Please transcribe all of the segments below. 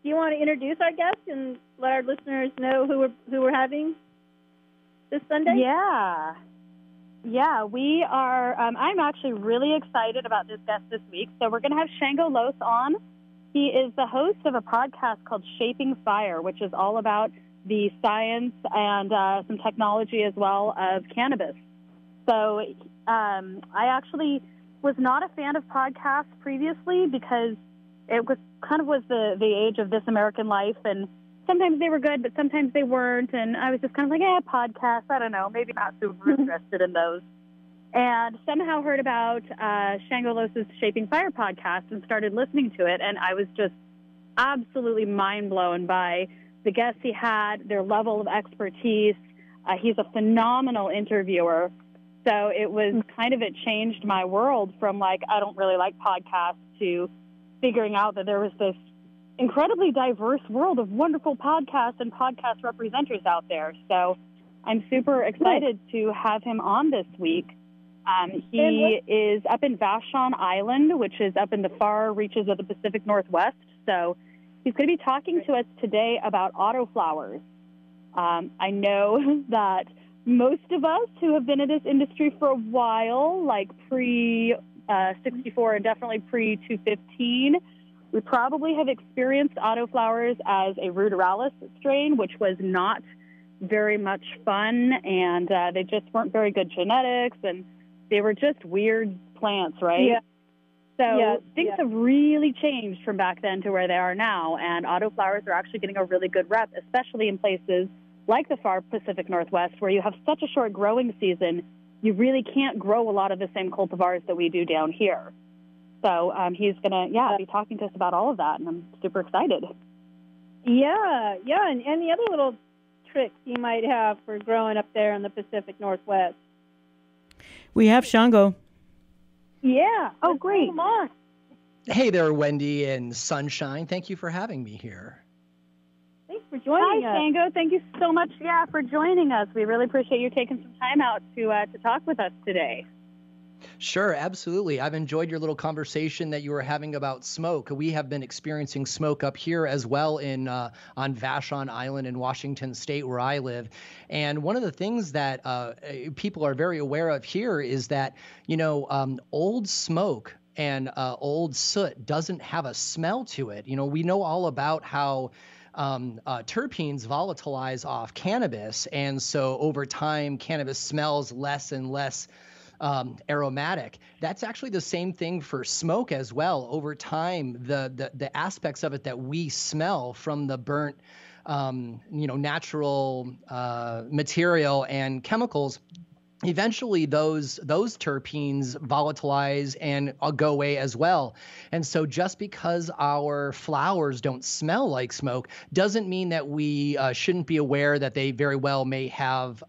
do you want to introduce our guest and let our listeners know who we're having this Sunday? Yeah, we are. I'm actually really excited about this guest this week. So we're going to have Shango on. He is the host of a podcast called Shaping Fire, which is all about the science and some technology as well of cannabis. So I actually was not a fan of podcasts previously because it was the age of This American Life, and sometimes they were good, but sometimes they weren't, and I was just kind of like, podcasts, I don't know, maybe not super interested in those. And somehow heard about Shango Los's Shaping Fire podcast and started listening to it, and I was just absolutely mind-blown by the guests he had, their level of expertise. He's a phenomenal interviewer. So it was it changed my world from like, I don't really like podcasts, to figuring out that there was this incredibly diverse world of wonderful podcasts and podcast representatives out there. So I'm super excited to have him on this week. He is up in Vashon Island, which is up in the far reaches of the Pacific Northwest. So he's going to be talking to us today about autoflowers. I know that most of us who have been in this industry for a while, like pre-64 and definitely pre-215, we probably have experienced autoflowers as a ruderalis strain, which was not very much fun, and they just weren't very good genetics, and they were just weird plants, right? Yeah. So things have really changed from back then to where they are now, and autoflowers are actually getting a really good rep, especially in places like the far Pacific Northwest, where you have such a short growing season. You really can't grow a lot of the same cultivars that we do down here. So he's going to, be talking to us about all of that, and I'm super excited. Yeah, and any other little tricks you might have for growing up there in the Pacific Northwest? We have Shango. Yeah. Oh, great. Come on. Hey there, Wendy and Sunshine. Thank you for having me here. Thanks for joining us. Hi, Shango. Thank you so much, for joining us. We really appreciate you taking some time out to talk with us today. Sure, absolutely. I've enjoyed your little conversation that you were having about smoke. We have been experiencing smoke up here as well on Vashon Island in Washington State, where I live. And one of the things that people are very aware of here is that, old smoke and old soot doesn't have a smell to it. We know all about how terpenes volatilize off cannabis, and so over time, cannabis smells less and less aromatic. That's actually the same thing for smoke as well. Over time, the aspects of it that we smell from the burnt, natural material and chemicals, eventually those terpenes volatilize and go away as well. And so just because our flowers don't smell like smoke doesn't mean that we shouldn't be aware that they very well may have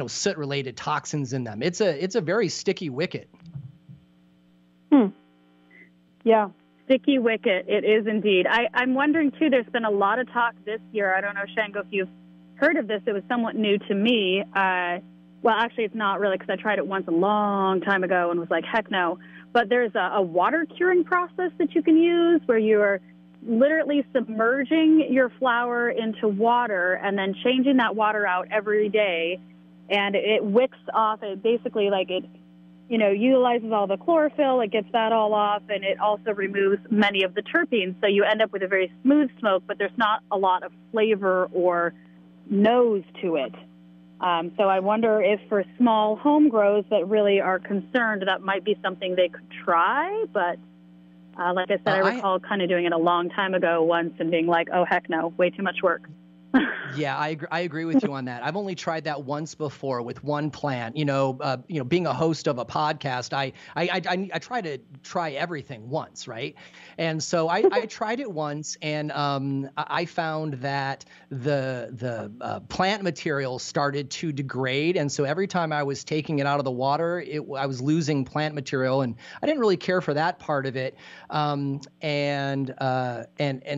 soot-related toxins in them. It's a very sticky wicket. Yeah, sticky wicket. It is indeed. I'm wondering too, there's been a lot of talk this year. I don't know, Shango, if you've heard of this. It was somewhat new to me. Well, actually, it's not really, because I tried it once a long time ago and was like, heck no. But there's a water curing process that you can use where you're literally submerging your flower into water and then changing that water out every day. And it wicks off. It basically, utilizes all the chlorophyll. It gets that all off, and it also removes many of the terpenes. So you end up with a very smooth smoke, but there's not a lot of flavor or nose to it. So I wonder if for small home grows that really are concerned, that might be something they could try. But like I said, I recall kind of doing it a long time ago once and being like, oh, heck no, way too much work. Yeah, I agree with you on that. I've only tried that once before with one plant. Being a host of a podcast, I try everything once, right? And so I tried it once, and I found that the plant material started to degrade, and so every time I was taking it out of the water, I was losing plant material, and I didn't really care for that part of it. And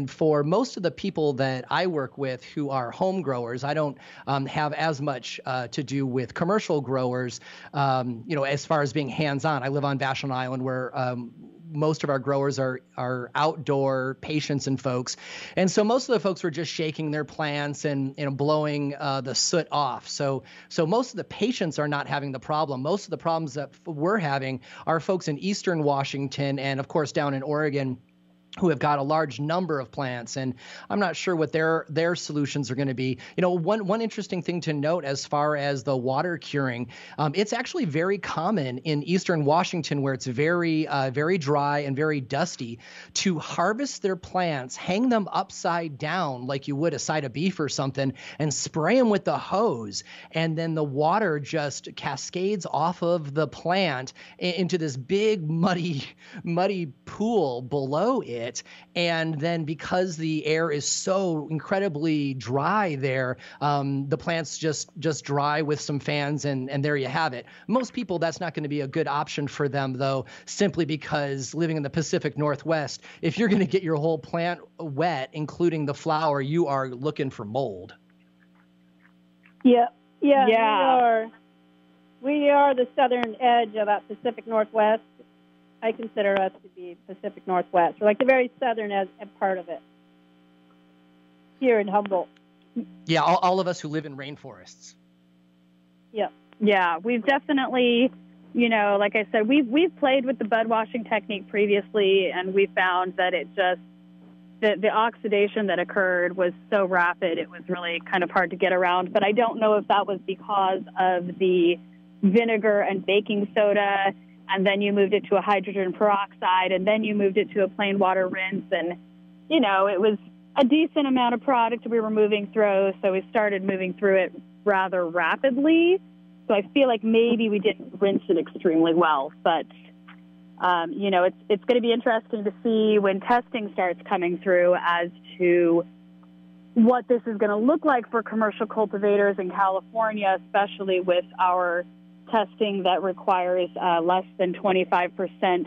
for most of the people that I work with who are home growers, I don't have as much to do with commercial growers, as far as being hands-on. I live on Vashon Island where most of our growers are outdoor patients and folks. And so most of the folks were just shaking their plants and blowing the soot off. So most of the patients are not having the problem. Most of the problems that we're having are folks in Eastern Washington and, of course, down in Oregon, who have got a large number of plants, and I'm not sure what their solutions are going to be. One interesting thing to note as far as the water curing, it's actually very common in Eastern Washington, where it's very dry and very dusty, to harvest their plants, hang them upside down like you would a side of beef or something, and spray them with the hose, and then the water just cascades off of the plant into this big muddy pool below it. And then because the air is so incredibly dry there, the plants just dry with some fans, and there you have it. Most people, that's not going to be a good option for them, though, simply because living in the Pacific Northwest, if you're going to get your whole plant wet, including the flower, you are looking for mold. Yeah. We are the southern edge of that Pacific Northwest. I consider us to be Pacific Northwest. We're like the very southern part of it here in Humboldt. Yeah, all of us who live in rainforests. Yeah. Yeah, we've definitely, like I said, we've played with the bud washing technique previously, and we found that it just, the oxidation that occurred was so rapid, it was really kind of hard to get around. But I don't know if that was because of the vinegar and baking soda, and then you moved it to a hydrogen peroxide, and then you moved it to a plain water rinse. And, it was a decent amount of product we were moving through, so we started moving through it rather rapidly. So I feel like maybe we didn't rinse it extremely well. But, it's going to be interesting to see when testing starts coming through as to what this is going to look like for commercial cultivators in California, especially with our testing that requires less than 25%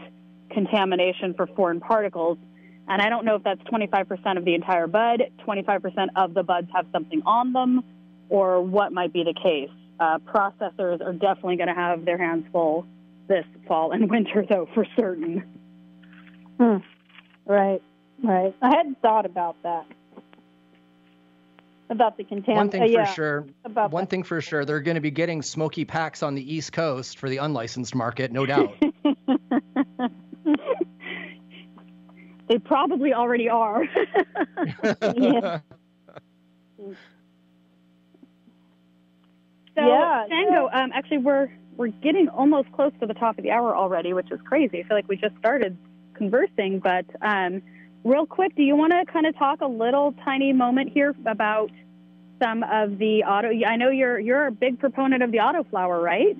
contamination for foreign particles. And I don't know if that's 25% of the entire bud, 25% of the buds have something on them, or what might be the case. Processors are definitely going to have their hands full this fall and winter, though, for certain. Right. I hadn't thought about that. About the contamination. One thing for sure, they're going to be getting smoky packs on the East Coast for the unlicensed market, no doubt. They probably already are. Yeah. Shango, actually, we're getting almost close to the top of the hour already, which is crazy. I feel like we just started conversing, but real quick, do you want to kind of talk a little tiny moment here about some of the I know you're a big proponent of the autoflower, right?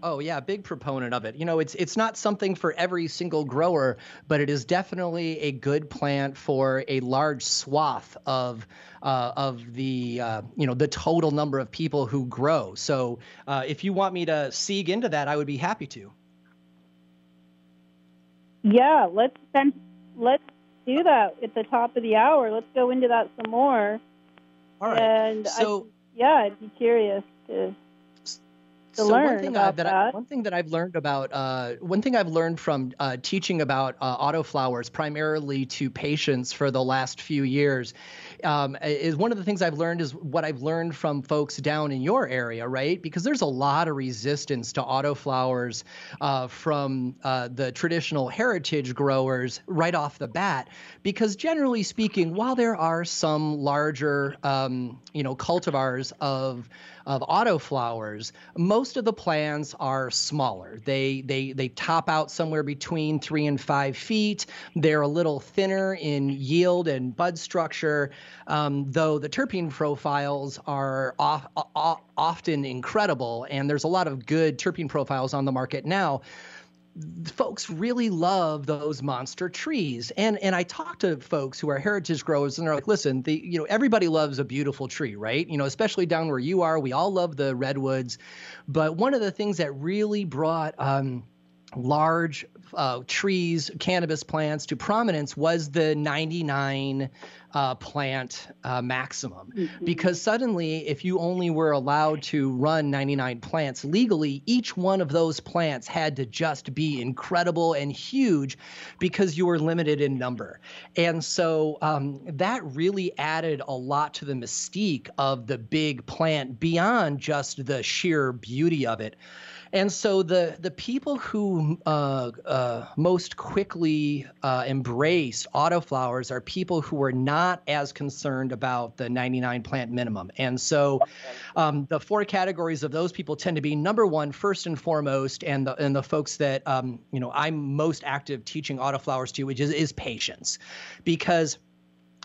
Oh yeah, big proponent of it. It's not something for every single grower, but it is definitely a good plant for a large swath of the the total number of people who grow. So if you want me to segue into that, I would be happy to. Yeah, let's do that at the top of the hour. Let's go into that some more. All right. And I'd be curious to learn about that. One thing I've learned from teaching about autoflowers primarily to patients for the last few years is one of the things I've learned is what I've learned from folks down in your area, right? Because there's a lot of resistance to autoflowers from the traditional heritage growers right off the bat, because generally speaking, while there are some larger, cultivars of autoflowers, most of the plants are smaller. They top out somewhere between 3 and 5 feet. They're a little thinner in yield and bud structure, though the terpene profiles are often incredible, and there's a lot of good terpene profiles on the market now. Folks really love those monster trees. And I talk to folks who are heritage growers, and they're like, listen, everybody loves a beautiful tree, right? Especially down where you are, we all love the redwoods. But one of the things that really brought large trees, cannabis plants to prominence was the 99 plant maximum. Because suddenly, if you only were allowed to run 99 plants legally, each one of those plants had to just be incredible and huge because you were limited in number. And so that really added a lot to the mystique of the big plant beyond just the sheer beauty of it. And so the people who most quickly embraced autoflowers are people who are not as concerned about the 99 plant minimum. And so the four categories of those people tend to be, number one, first and foremost, and the folks that I'm most active teaching autoflowers to, which is patience. Because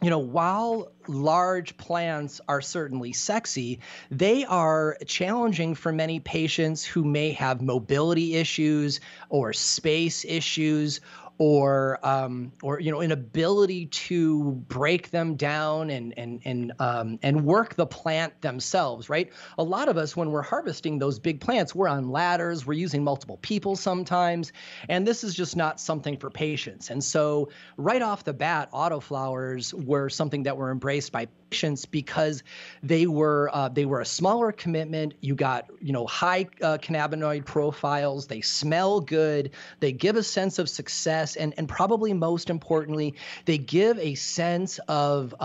while large plants are certainly sexy, they are challenging for many patients who may have mobility issues or space issues or an ability to break them down and work the plant themselves, right? A lot of us, when we're harvesting those big plants, we're on ladders, we're using multiple people sometimes, and this is just not something for patients. And so right off the bat, autoflowers were something that were embraced by patients because they were a smaller commitment. You got high cannabinoid profiles. They smell good. They give a sense of success. And probably most importantly, they give a sense of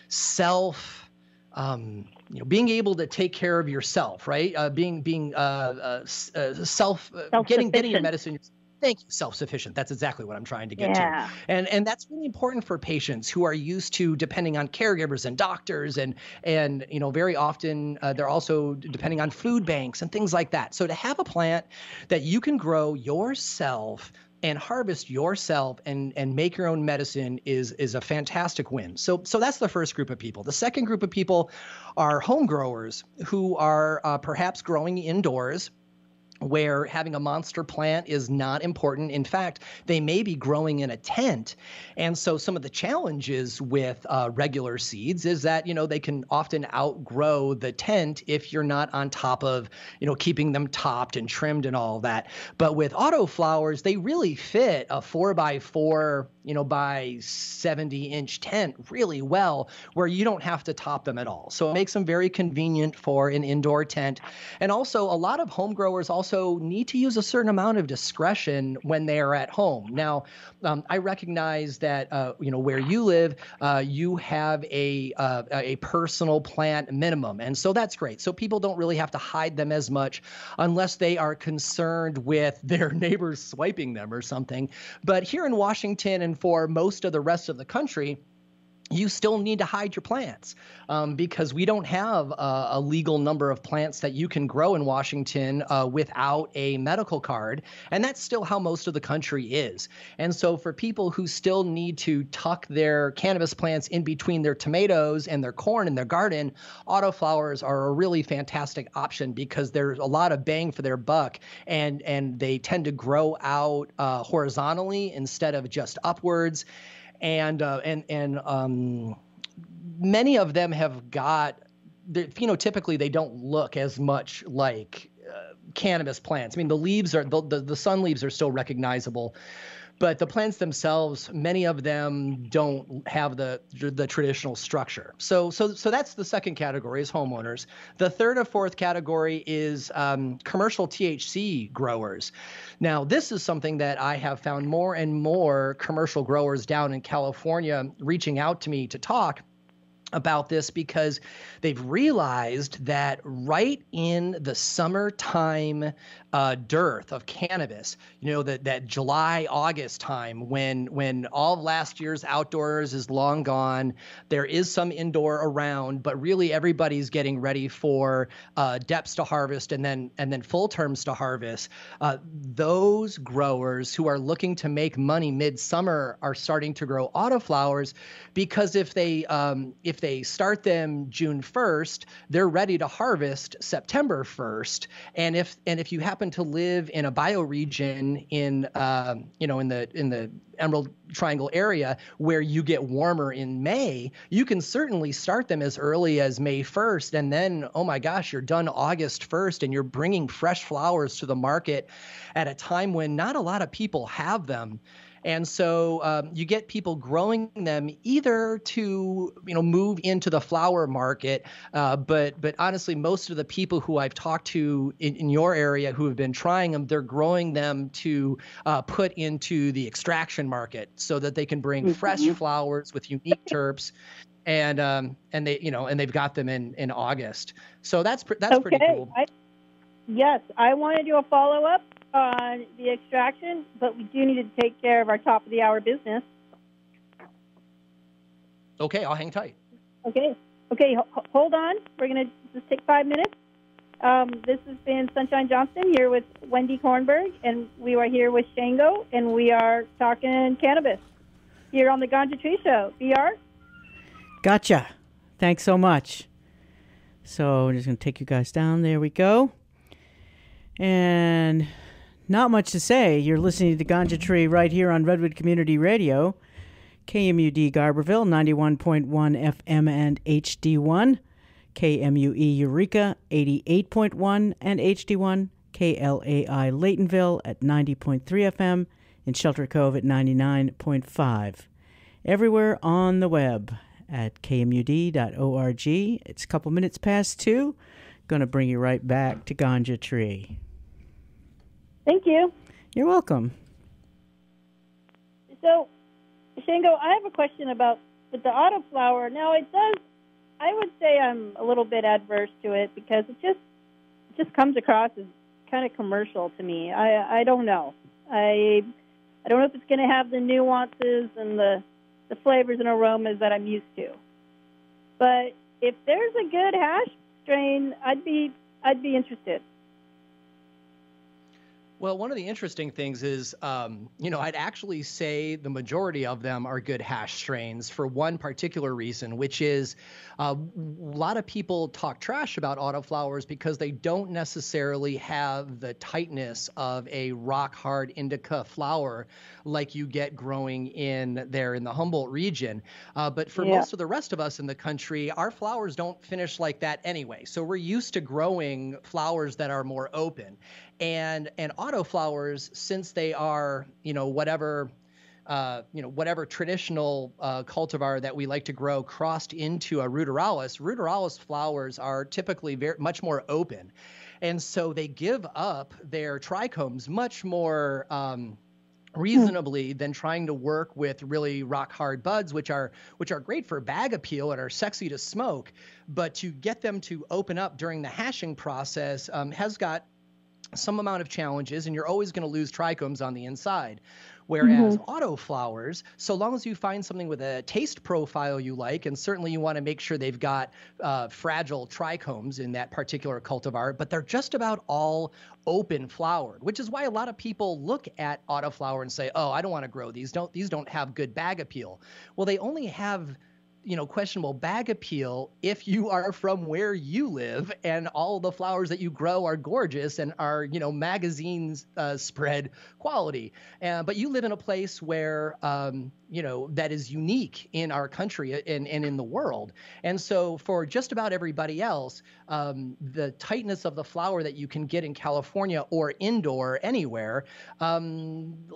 self, being able to take care of yourself, right? Getting your medicine. Thank you. Self-sufficient. That's exactly what I'm trying to get to. And that's really important for patients who are used to depending on caregivers and doctors and very often they're also depending on food banks and things like that. So to have a plant that you can grow yourself and harvest yourself and make your own medicine is a fantastic win. So that's the first group of people. The second group of people are home growers who are perhaps growing indoors, where having a monster plant is not important. In fact, they may be growing in a tent. And so some of the challenges with regular seeds is that, they can often outgrow the tent if you're not on top of, keeping them topped and trimmed and all that. But with autoflowers, they really fit a 4x4, by 70-inch tent really well, where you don't have to top them at all. So it makes them very convenient for an indoor tent. And also a lot of home growers also need to use a certain amount of discretion when they are at home. Now, I recognize that, where you live, you have a personal plant minimum. And so that's great. So people don't really have to hide them as much unless they are concerned with their neighbors swiping them or something. But here in Washington and for most of the rest of the country, you still need to hide your plants because we don't have a legal number of plants that you can grow in Washington without a medical card. And that's still how most of the country is. And so for people who still need to tuck their cannabis plants in between their tomatoes and their corn in their garden, autoflowers are a really fantastic option because there's a lot of bang for their buck and they tend to grow out horizontally instead of just upwards. And many of them have got, phenotypically they don't look as much like cannabis plants. I mean, the leaves are the sun leaves are still recognizable, but the plants themselves, many of them don't have the traditional structure. So that's the second category is homeowners. The third or fourth category is commercial THC growers. Now, this is something that I have found more and more commercial growers down in California reaching out to me to talk about this because they've realized that right in the summertime dearth of cannabis, that July, August time when all of last year's outdoors is long gone, there is some indoor around, but really everybody's getting ready for depths to harvest and then full terms to harvest. Those growers who are looking to make money midsummer are starting to grow autoflowers because if they they start them June 1st, they're ready to harvest September 1st. And if you happen to live in a bioregion in the Emerald Triangle area where you get warmer in May, you can certainly start them as early as May 1st. And then, oh my gosh, you're done August 1st, and you're bringing fresh flowers to the market at a time when not a lot of people have them. And so you get people growing them either to, move into the flower market. But honestly, most of the people who I've talked to in your area who have been trying them, they're growing them to put into the extraction market so that they can bring fresh flowers with unique terps. And they've got them in August. So that's okay. Pretty cool. Yes, I want to do a follow-up on the extraction, but we do need to take care of our top of the hour business. Okay, I'll hang tight. Okay, hold on. We're going to just take 5 minutes. This has been Sunshine Johnston here with Wendy Kornberg, and we are here with Shango, and we are talking cannabis here on the Ganja Tree Show. BR? Gotcha. Thanks so much. So I'm just going to take you guys down. There we go. And not much to say. You're listening to the Ganja Tree right here on Redwood Community Radio, KMUD Garberville, 91.1 FM and HD1, KMUE Eureka, 88.1 and HD1, KLAI Laytonville at 90.3 FM, and Shelter Cove at 99.5. Everywhere on the web at kmud.org. It's a couple minutes past 2. Going to bring you right back to Ganja Tree. Thank you. You're welcome. So, Shango, I have a question about with the autoflower. Now, I would say I'm a little bit adverse to it because it just comes across as kind of commercial to me. I don't know. I don't know if it's going to have the nuances and the flavors and aromas that I'm used to. But if there's a good hash strain, I'd be interested. Well, one of the interesting things is, I'd actually say the majority of them are good hash strains for one particular reason, which is a lot of people talk trash about autoflowers because they don't necessarily have the tightness of a rock-hard indica flower like you get growing in the Humboldt region. But for most of the rest of us in the country, our flowers don't finish like that anyway. So we're used to growing flowers that are more open. And autoflowers, since they are, whatever traditional cultivar that we like to grow crossed into a ruderalis flowers are typically much more open. And so they give up their trichomes much more reasonably than trying to work with really rock hard buds, which are great for bag appeal and are sexy to smoke. But to get them to open up during the hashing process has got some amount of challenges, and you're always going to lose trichomes on the inside. Whereas autoflowers, so long as you find something with a taste profile you like, and certainly you want to make sure they've got fragile trichomes in that particular cultivar, but they're just about all open flowered, which is why a lot of people look at autoflower and say, oh, I don't want to grow these. These don't have good bag appeal. Well, they only have questionable bag appeal if you are from where you live and all the flowers that you grow are gorgeous and are, magazines spread quality. But you live in a place where, that is unique in our country and in the world. And so for just about everybody else, the tightness of the flower that you can get in California or indoor anywhere, a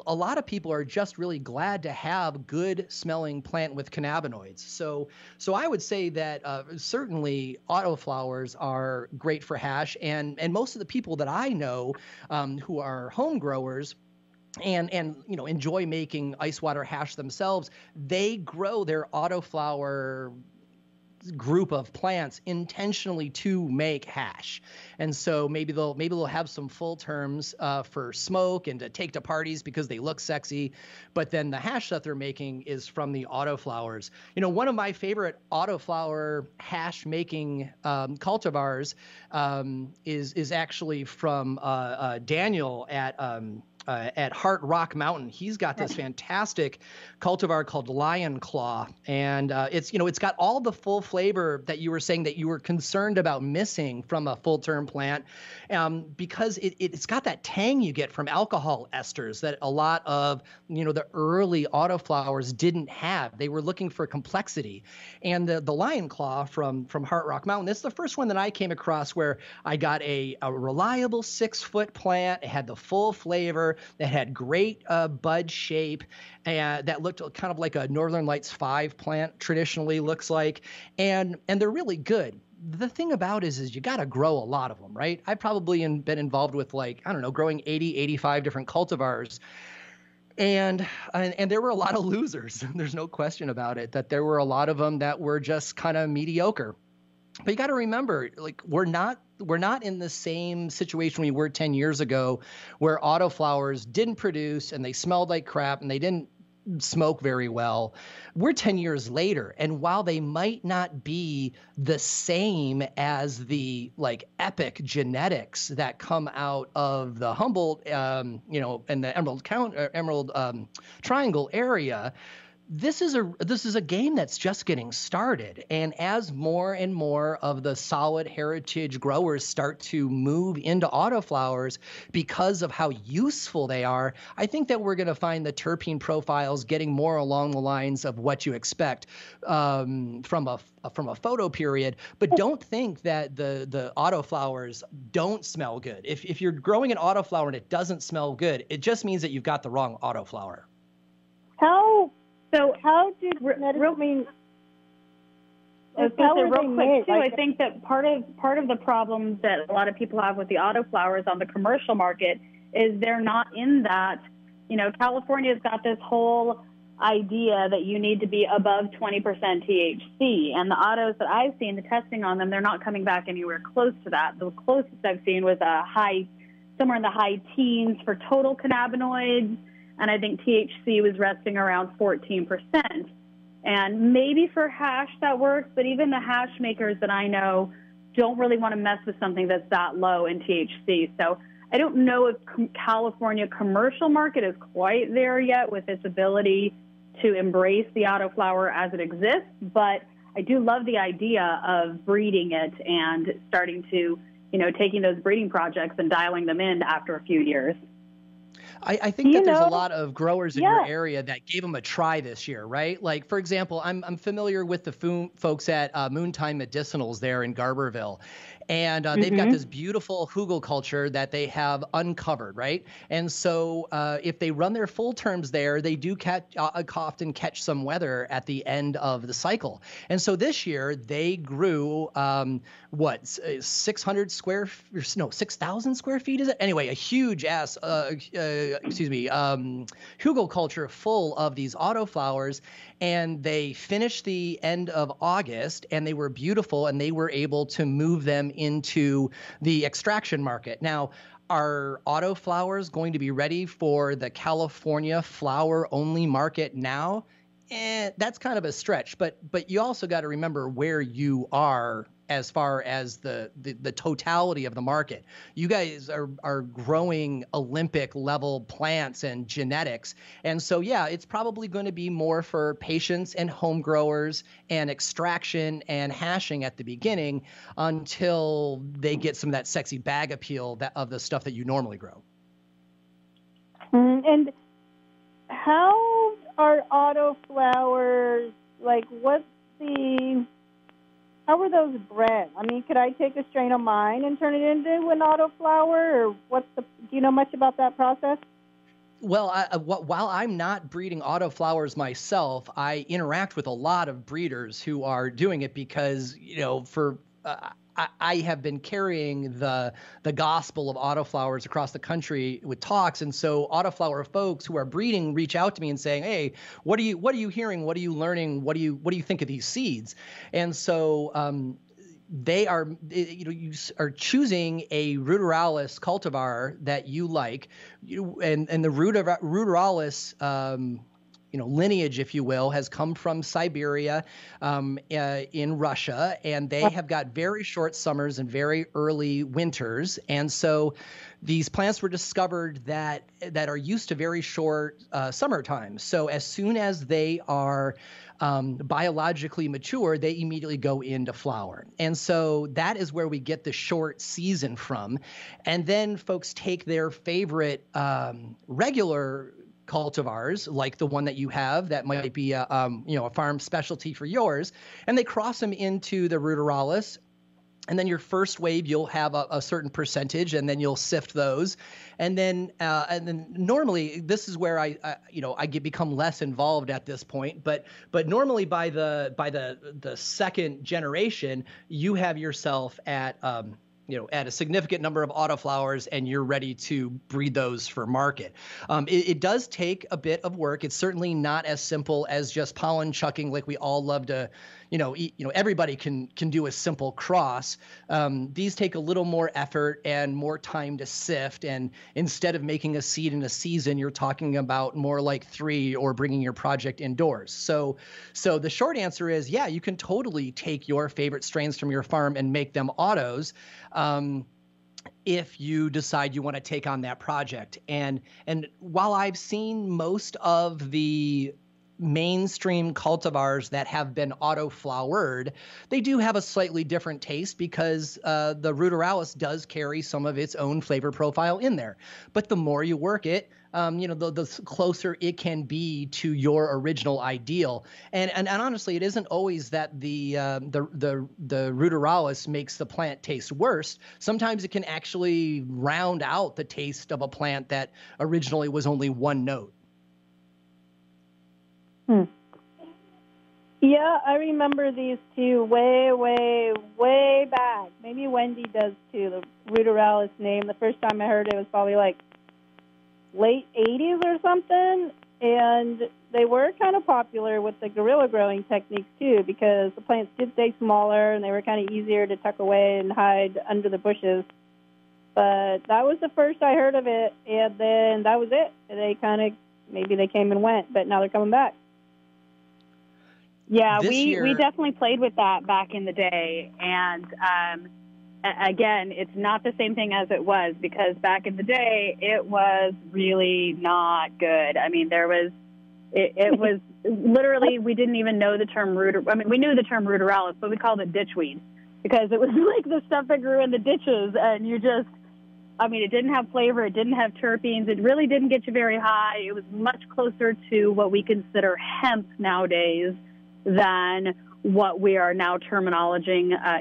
lot of people are just really glad to have good smelling plant with cannabinoids. So I would say that certainly autoflowers are great for hash, and most of the people that I know who are home growers and enjoy making ice water hash themselves, they grow their autoflower group of plants intentionally to make hash. And so maybe they'll have some full terms for smoke and to take to parties because they look sexy, but then the hash that they're making is from the autoflowers. One of my favorite autoflower hash making cultivars is actually from Daniel at at Heart Rock Mountain. He's got this fantastic cultivar called Lion Claw, and it's got all the full flavor that you were saying that you were concerned about missing from a full-term plant, because it's got that tang you get from alcohol esters that a lot of the early autoflowers didn't have. They were looking for complexity, and the Lion Claw from Heart Rock Mountain, this is the first one that I came across where I got a reliable 6-foot plant. It had the full flavor. It had great bud shape, and that looked kind of like a Northern Lights 5 plant traditionally looks like, and they're really good. The thing about it is you got to grow a lot of them, right? I've probably been involved with growing 80, 85 different cultivars. And there were a lot of losers. There's no question about it, that there were a lot of them that were just kind of mediocre. But you got to remember, we're not in the same situation we were 10 years ago, where autoflowers didn't produce and they smelled like crap and they didn't smoke very well. We're 10 years later, and while they might not be the same as the epic genetics that come out of the Humboldt, and the Emerald Triangle area, this is a game that's just getting started. And as more and more of the solid heritage growers start to move into autoflowers because of how useful they are, I think that we're going to find the terpene profiles getting more along the lines of what you expect from a photo period. But don't think that the autoflowers don't smell good. If you're growing an autoflower and it doesn't smell good, it just means that you've got the wrong autoflower. How did real quick too, I think that part of the problem that a lot of people have with the autoflowers on the commercial market is they're not in that. California's got this whole idea that you need to be above 20% THC, and the autos that I've seen, the testing on them, they're not coming back anywhere close to that. The closest I've seen was somewhere in the high teens for total cannabinoids, and I think THC was resting around 14%. And maybe for hash that works, but even the hash makers that I know don't really want to mess with something that's that low in THC. So I don't know if California commercial market is quite there yet with its ability to embrace the autoflower as it exists, but I do love the idea of breeding it and starting to, taking those breeding projects and dialing them in after a few years. I think that there's a lot of growers in your area that gave them a try this year, right? Like, for example, I'm familiar with the folks at Moontime Medicinals there in Garberville. And they've got this beautiful hugelkultur that they have uncovered, right? And so if they run their full terms there, they do often catch some weather at the end of the cycle. And so this year they grew 6,000 square feet, is it? Anyway, a huge hugelkultur full of these autoflowers. And they finished the end of August, and they were beautiful, and they were able to move them into the extraction market. Now, are autoflowers going to be ready for the California flower-only market now? That's kind of a stretch, but you also got to remember where you are as far as the totality of the market. You guys are growing Olympic level plants and genetics. And so, yeah, it's probably going to be more for patients and home growers and extraction and hashing at the beginning until they get some of that sexy bag appeal of the stuff that you normally grow. And how are autoflowers, how are those bred? I mean, could I take a strain of mine and turn it into an autoflower, or do you know much about that process? Well, while I'm not breeding autoflowers myself, I interact with a lot of breeders who are doing it because, I have been carrying the gospel of autoflowers across the country with talks, and so autoflower folks who are breeding reach out to me and saying, "Hey, what are you hearing? What are you learning? What do you think of these seeds?" And so they are, you are choosing a ruderalis cultivar that you like, and the ruderalis lineage, if you will, has come from Siberia in Russia, and they have got very short summers and very early winters. And so these plants were discovered that are used to very short summer times. So as soon as they are biologically mature, they immediately go into flower. And so that is where we get the short season from. And then folks take their favorite regular cultivars, like the one that you have, that might be a farm specialty for yours, and they cross them into the ruderalis. And then your first wave, you'll have a certain percentage, and then you'll sift those. And then normally, this is where I become less involved at this point. But normally by the second generation, you have yourself at a significant number of autoflowers, and you're ready to breed those for market. It does take a bit of work. It's certainly not as simple as just pollen chucking, like we all love to, everybody can do a simple cross. These take a little more effort and more time to sift. And instead of making a seed in a season, you're talking about more like 3 or bringing your project indoors. So the short answer is, yeah, you can totally take your favorite strains from your farm and make them autos. If you decide you want to take on that project. And while I've seen most of the mainstream cultivars that have been auto-flowered, they do have a slightly different taste because the ruderalis does carry some of its own flavor profile in there. But the more you work it, the closer it can be to your original ideal. And honestly, it isn't always that the ruderalis makes the plant taste worse. Sometimes it can actually round out the taste of a plant that originally was only one note. Yeah, I remember these two way, way, way back. Maybe Wendy does too. The ruderalis name. The first time I heard it was probably like late 80s or something, and they were kind of popular with the guerrilla growing techniques too, because the plants did stay smaller and they were kind of easier to tuck away and hide under the bushes. But that was the first I heard of it, and then that was it. Maybe they came and went, but now they're coming back. Yeah, we definitely played with that back in the day, and again, it's not the same thing as it was, because back in the day, it was really not good. I mean, it was literally, we didn't even know the term we knew the term ruderalis, but we called it ditchweed, because it was like the stuff that grew in the ditches, and it didn't have flavor, it didn't have terpenes, it really didn't get you very high. It was much closer to what we consider hemp nowadays than what we are now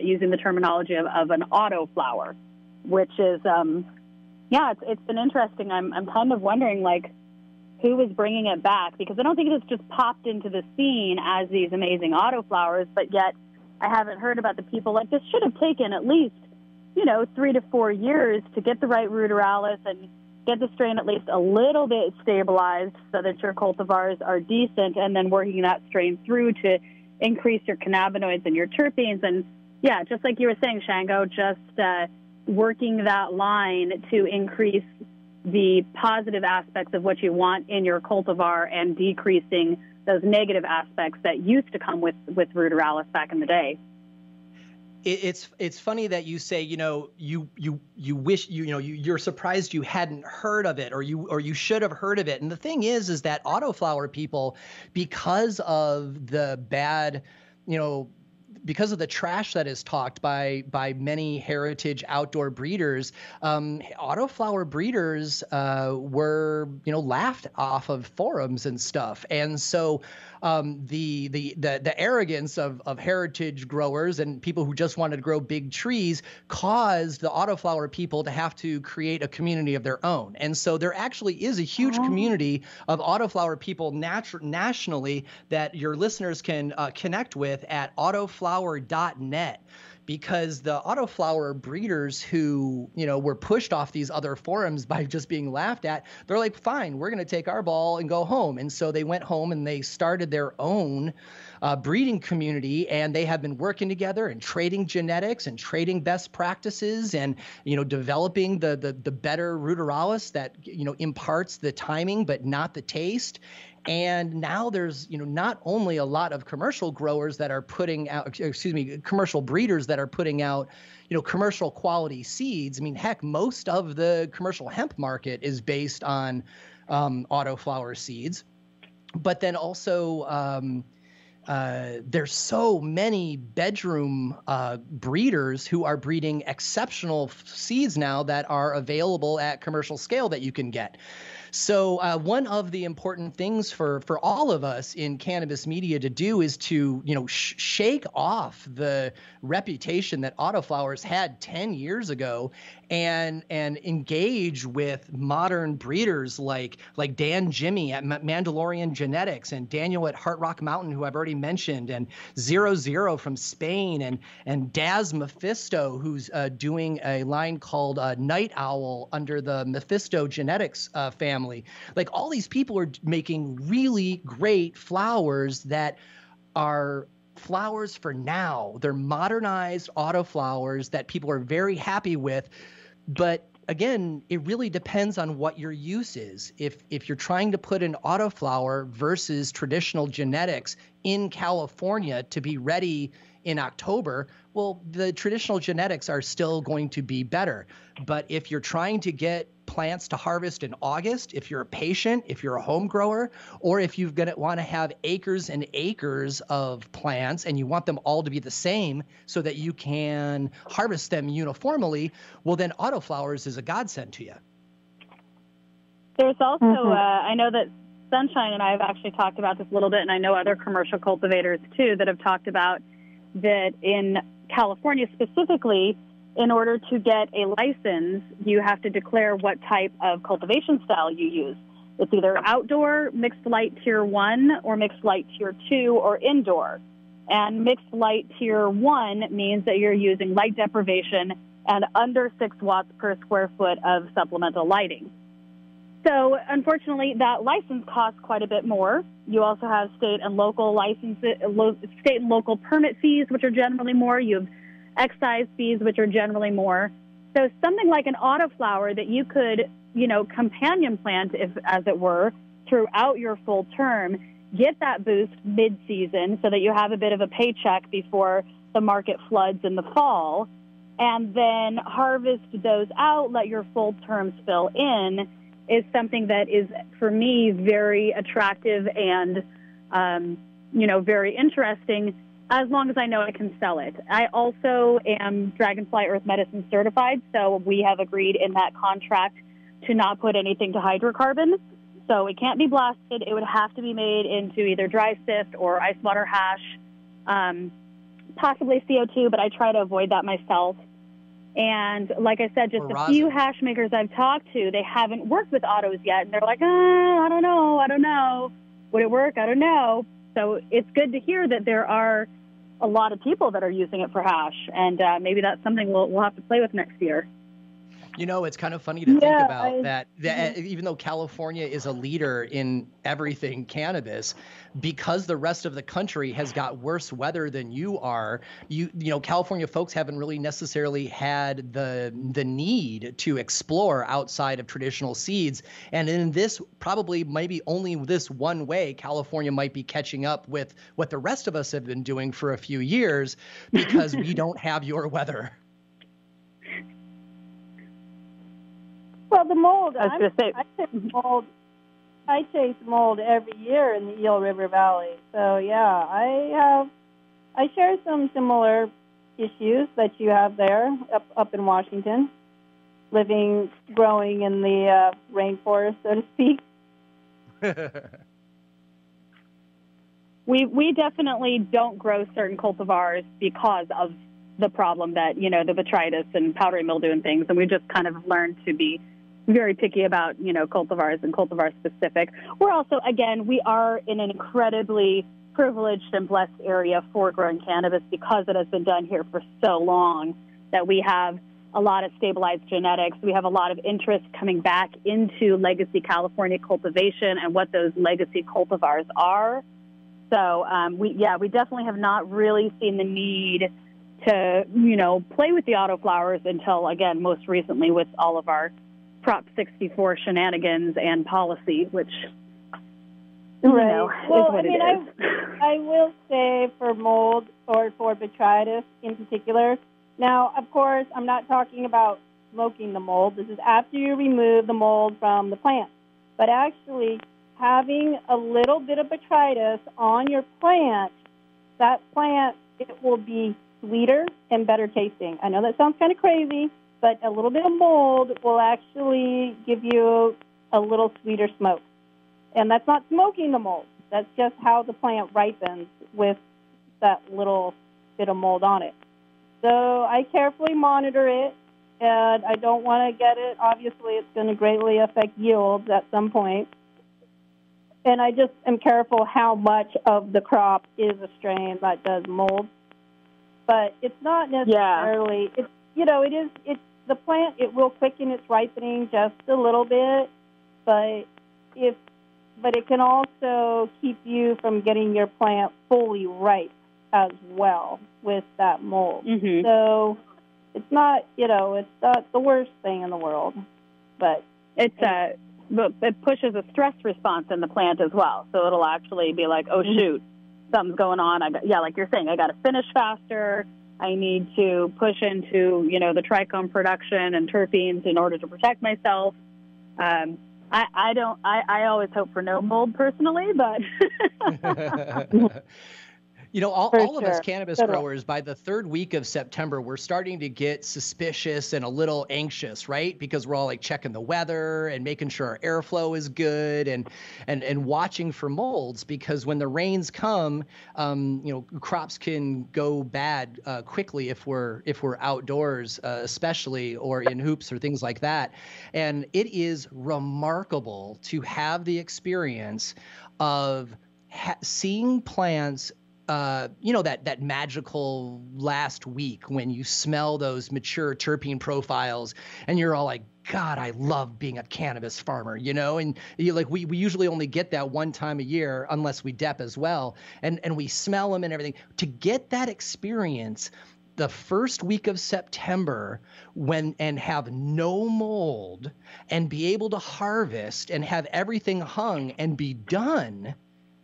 using the terminology of an autoflower, which is, it's been interesting. I'm kind of wondering, like, who was bringing it back, because I don't think it's just popped into the scene as these amazing autoflowers, but yet I haven't heard about the people. Like, this should have taken at least, 3 to 4 years to get the right ruderalis and get the strain at least a little bit stabilized so that your cultivars are decent, and then working that strain through to increase your cannabinoids and your terpenes. And yeah, just like you were saying, Shango, just working that line to increase the positive aspects of what you want in your cultivar and decreasing those negative aspects that used to come with ruderalis back in the day. It's funny that you say, you wish you're surprised you hadn't heard of it, or you should have heard of it. And the thing is that autoflower people, because of the bad, because of the trash that is talked by many heritage outdoor breeders, autoflower breeders were laughed off of forums and stuff. And so the arrogance of heritage growers and people who just wanted to grow big trees caused the autoflower people to have to create a community of their own. And so there actually is a huge community of autoflower people nationally that your listeners can connect with at autoflower.net. Because the autoflower breeders who, were pushed off these other forums by just being laughed at, they're like, fine, we're going to take our ball and go home. And so they went home and they started their own breeding community, and they have been working together and trading genetics and trading best practices and, developing the better ruderalis that, imparts the timing but not the taste. And now there's, not only a lot of commercial growers that are putting out, commercial breeders that are putting out, commercial quality seeds. I mean, heck, most of the commercial hemp market is based on autoflower seeds. But then also there's so many bedroom breeders who are breeding exceptional seeds now that are available at commercial scale that you can get. So one of the important things for all of us in cannabis media to do is to, shake off the reputation that Autoflowers had 10 years ago and engage with modern breeders like Dan Jimmy at Mandalorian Genetics and Daniel at Heart Rock Mountain, who I've already mentioned, and 00 from Spain, and Daz Mephisto, who's doing a line called Night Owl under the Mephisto Genetics family. Like, all these people are making really great flowers that are flowers for now. They're modernized autoflowers that people are very happy with. But again, it really depends on what your use is. If you're trying to put an autoflower versus traditional genetics in California to be ready in October, well, the traditional genetics are still going to be better. But if you're trying to get plants to harvest in August, if you're a patient, if you're a home grower, or if you're going to want to have acres and acres of plants and you want them all to be the same so that you can harvest them uniformly, well, then autoflowers is a godsend to you. There's also, I know that Sunshine and I have actually talked about this a little bit, and I know other commercial cultivators too that have talked about that in California specifically, in order to get a license, you have to declare what type of cultivation style you use. It's either outdoor, mixed light tier 1, or mixed light tier 2, or indoor. And mixed light tier 1 means that you're using light deprivation and under 6 watts per square foot of supplemental lighting. So, unfortunately, that license costs quite a bit more. You also have state and local state and local permit fees, which are generally more. You have excise fees, which are generally more. So something like an autoflower that you could, companion plant, as it were, throughout your full term, get that boost mid-season so that you have a bit of a paycheck before the market floods in the fall, and then harvest those out, let your full terms fill in, is something that is, for me, very attractive and, very interesting, as long as I know I can sell it. I also am Dragonfly Earth Medicine certified, so we have agreed in that contract to not put anything to hydrocarbon. So it can't be blasted. It would have to be made into either dry sift or ice water hash, possibly CO2, but I try to avoid that myself. And like I said, just a few hash makers I've talked to, they haven't worked with autos yet. And they're like, I don't know. Would it work? I don't know. So it's good to hear that there are a lot of people that are using it for hash. And maybe that's something we'll have to play with next year. It's kind of funny to think about that even though California is a leader in everything cannabis, because the rest of the country has got worse weather than you are, California folks haven't really necessarily had the need to explore outside of traditional seeds. And in this, probably maybe only this one way, California might be catching up with what the rest of us have been doing for a few years because we don't have your weather. Well, the mold, I chase mold every year in the Eel River Valley. So, yeah, I share some similar issues that you have there up in Washington, growing in the rainforest, so to speak. We definitely don't grow certain cultivars because of the problem that, the botrytis and powdery mildew and things, and we just kind of learned to be very picky about, cultivars and cultivar specific. We're also, again, we are in an incredibly privileged and blessed area for growing cannabis because it has been done here for so long that we have a lot of stabilized genetics. We have a lot of interest coming back into legacy California cultivation and what those legacy cultivars are. So, we definitely have not really seen the need to, play with the autoflowers until, again, most recently with all of our Prop 64 shenanigans and policy, which Right. Well, I mean, I will say for mold or for botrytis in particular. Now, of course, I'm not talking about smoking the mold. This is after you remove the mold from the plant. But actually, having a little bit of botrytis on your plant, that plant, it will be sweeter and better tasting. I know that sounds kind of crazy, but a little bit of mold will actually give you a little sweeter smoke. And that's not smoking the mold. That's just how the plant ripens with that little bit of mold on it. So I carefully monitor it, and I don't want to get it. Obviously, it's going to greatly affect yields at some point. And I just am careful how much of the crop is a strain that does mold. But it's not necessarily, it's the plant, it will quicken its ripening just a little bit, but it can also keep you from getting your plant fully ripe as well with that mold. Mm-hmm. So it's not, it's not the worst thing in the world, but it pushes a stress response in the plant as well. So it'll actually be like, oh, shoot, something's going on. Like you're saying, I got to finish faster. I need to push into, the trichome production and terpenes in order to protect myself. I always hope for no mold personally, but all of us cannabis growers, by the third week of September, we're starting to get suspicious and a little anxious, right? Because we're all like checking the weather and making sure our airflow is good and watching for molds, because when the rains come, crops can go bad quickly if we're outdoors, especially, or in hoops or things like that. And it is remarkable to have the experience of seeing plants that magical last week when you smell those mature terpene profiles and you're all like, God, I love being a cannabis farmer, and we usually only get that one time a year unless we dep as well. And we smell them and everything. To get that experience the first week of September and have no mold and be able to harvest and have everything hung and be done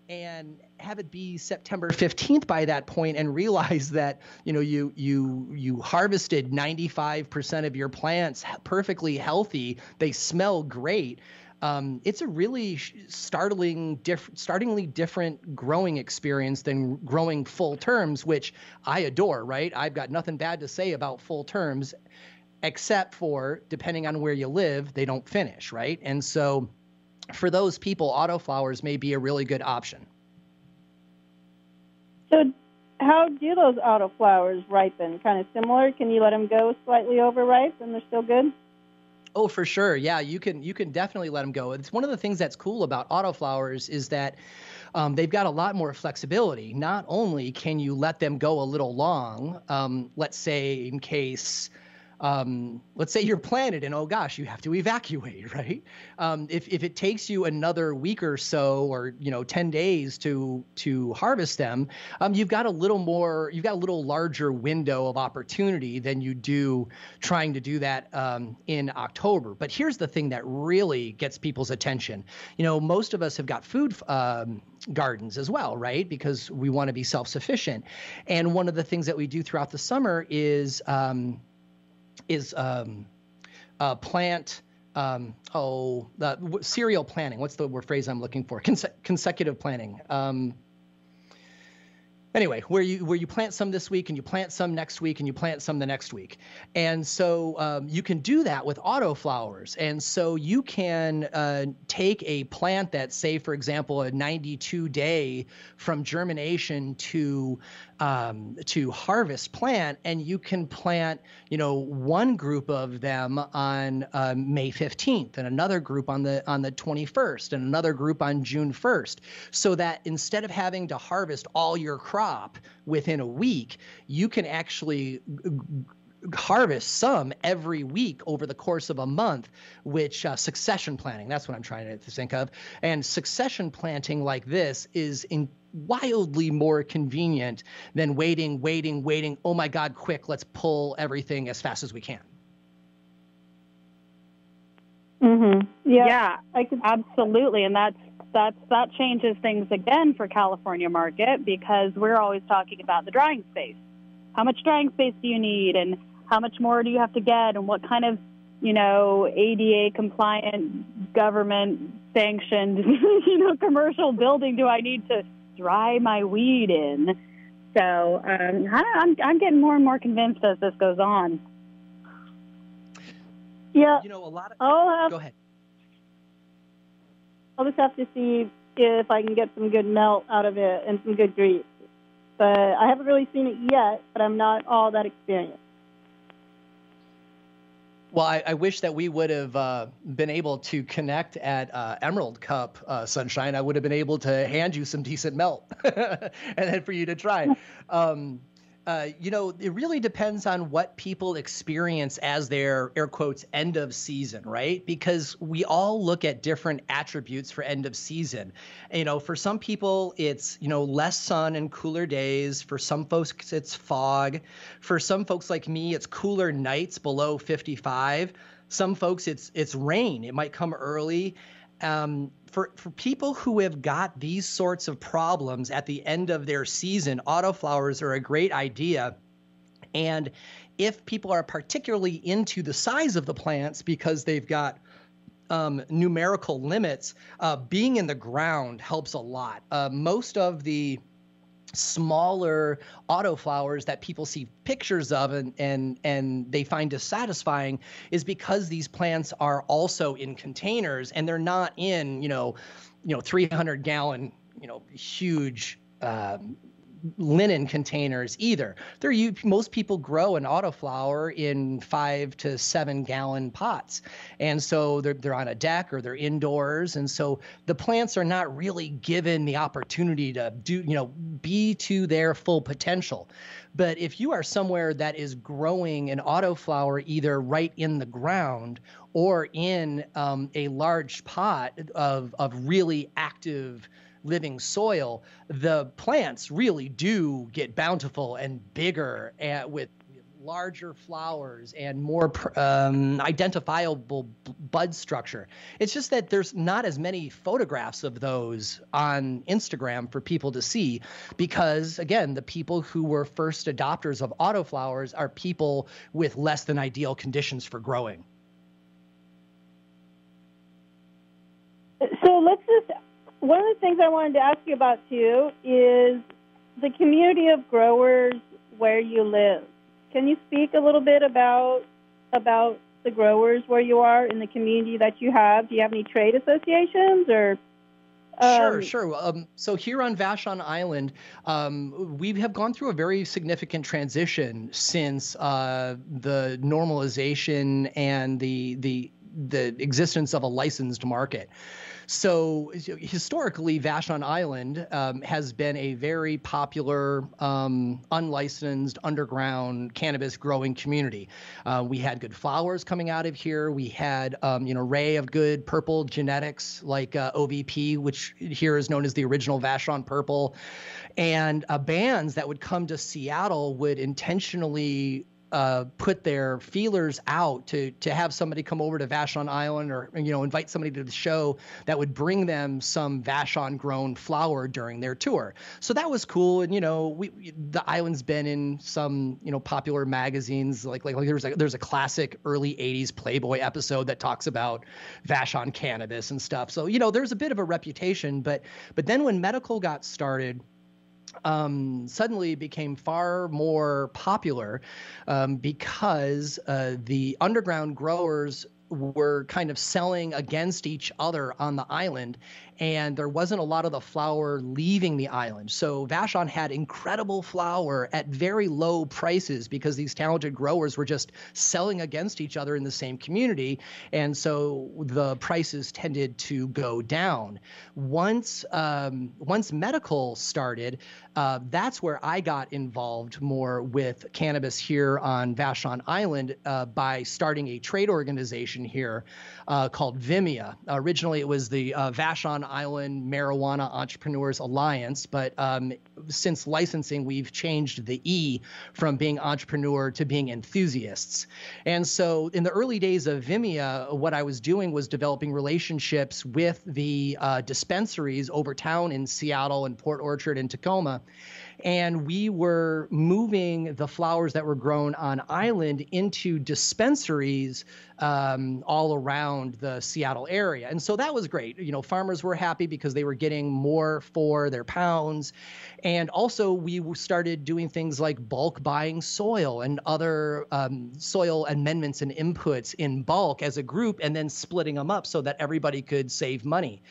and have it be September 15th by that point and realize that, you harvested 95% of your plants perfectly healthy. They smell great. It's a really startlingly different growing experience than growing full terms, which I adore, right? I've got nothing bad to say about full terms, except for, depending on where you live, they don't finish, right? And so for those people, autoflowers may be a really good option. So how do those autoflowers ripen? Kind of similar? Can you let them go slightly overripe and they're still good? Oh, for sure. Yeah, you can definitely let them go. It's one of the things that's cool about autoflowers is that they've got a lot more flexibility. Not only can you let them go a little long, let's say in case let's say you're planted and, oh gosh, you have to evacuate, right? If it takes you another week or so, or 10 days to harvest them, you've got a little larger window of opportunity than you do trying to do that in October. But here's the thing that really gets people's attention. Most of us have got food gardens as well, right? Because we want to be self-sufficient. And one of the things that we do throughout the summer is plant serial planting. What's the phrase I'm looking for? Consecutive planting. Anyway, where you plant some this week and you plant some next week and you plant some the next week. And so you can do that with autoflowers. And so you can take a plant that's, say, for example, a 92-day from germination to harvest plant, and you can plant, one group of them on May 15th and another group on the 21st and another group on June 1st, so that instead of having to harvest all your crop within a week, you can actually harvest some every week over the course of a month, which succession planting, that's what I'm trying to think of. And succession planting like this is wildly more convenient than waiting. Oh my God, quick, let's pull everything as fast as we can. Mm-hmm. Yeah, absolutely. And that changes things again for California market, because we're always talking about the drying space. How much drying space do you need, and how much more do you have to get, and what kind of, ADA compliant, government sanctioned, commercial building do I need to dry my weed in? So I'm getting more and more convinced as this goes on. Yeah. A lot of. Go ahead. I'll just have to see if I can get some good melt out of it and some good grease. But I haven't really seen it yet, but I'm not all that experienced. Well, I wish that we would have been able to connect at Emerald Cup, Sunshine. I would have been able to hand you some decent melt and then for you to try. It really depends on what people experience as their, air quotes, end of season, right? Because we all look at different attributes for end of season. For some people, it's, less sun and cooler days. For some folks, it's fog. For some folks like me, it's cooler nights below 55. Some folks, it's rain. It might come early. For people who have got these sorts of problems at the end of their season, autoflowers are a great idea. And if people are particularly into the size of the plants because they've got numerical limits, being in the ground helps a lot. Most of the smaller autoflowers that people see pictures of and they find dissatisfying is because these plants are also in containers and they're not in 300-gallon huge linen containers either. Most people grow an autoflower in 5 to 7 gallon pots, and so they're on a deck or they're indoors, and so the plants are not really given the opportunity to be to their full potential. But if you are somewhere that is growing an autoflower either right in the ground or in a large pot of really active living soil, the plants really do get bountiful and bigger with larger flowers and more identifiable bud structure. It's just that there's not as many photographs of those on Instagram for people to see because, again, the people who were first adopters of autoflowers are people with less than ideal conditions for growing. So one of the things I wanted to ask you about, too, is the community of growers where you live. Can you speak a little bit about the growers where you are in the community that you have? Do you have any trade associations or? Sure. So here on Vashon Island, we have gone through a very significant transition since the normalization and the existence of a licensed market. So historically, Vashon Island has been a very popular, unlicensed, underground cannabis growing community. We had good flowers coming out of here. We had an array of good purple genetics like OVP, which here is known as the original Vashon Purple. And bands that would come to Seattle would intentionally put their feelers out to have somebody come over to Vashon Island or, invite somebody to the show that would bring them some Vashon grown flower during their tour. So that was cool. And, the island's been in some, popular magazines, like there's a classic early 80s Playboy episode that talks about Vashon cannabis and stuff. So, there's a bit of a reputation, but then when medical got started, suddenly became far more popular because the underground growers were kind of selling against each other on the island, and there wasn't a lot of the flower leaving the island. So Vashon had incredible flower at very low prices because these talented growers were just selling against each other in the same community, and so the prices tended to go down. Once medical started, that's where I got involved more with cannabis here on Vashon Island by starting a trade organization here called Vimea. Originally, it was the Vashon Vashon Island Marijuana Entrepreneurs Alliance, but since licensing, we've changed the E from being entrepreneur to being enthusiasts. And so in the early days of Vimea, what I was doing was developing relationships with the dispensaries over town in Seattle and Port Orchard and Tacoma. And we were moving the flowers that were grown on island into dispensaries all around the Seattle area. And so that was great. You know, farmers were happy because they were getting more for their pounds. And also we started doing things like bulk buying soil and other soil amendments and inputs in bulk as a group, and then splitting them up so that everybody could save money.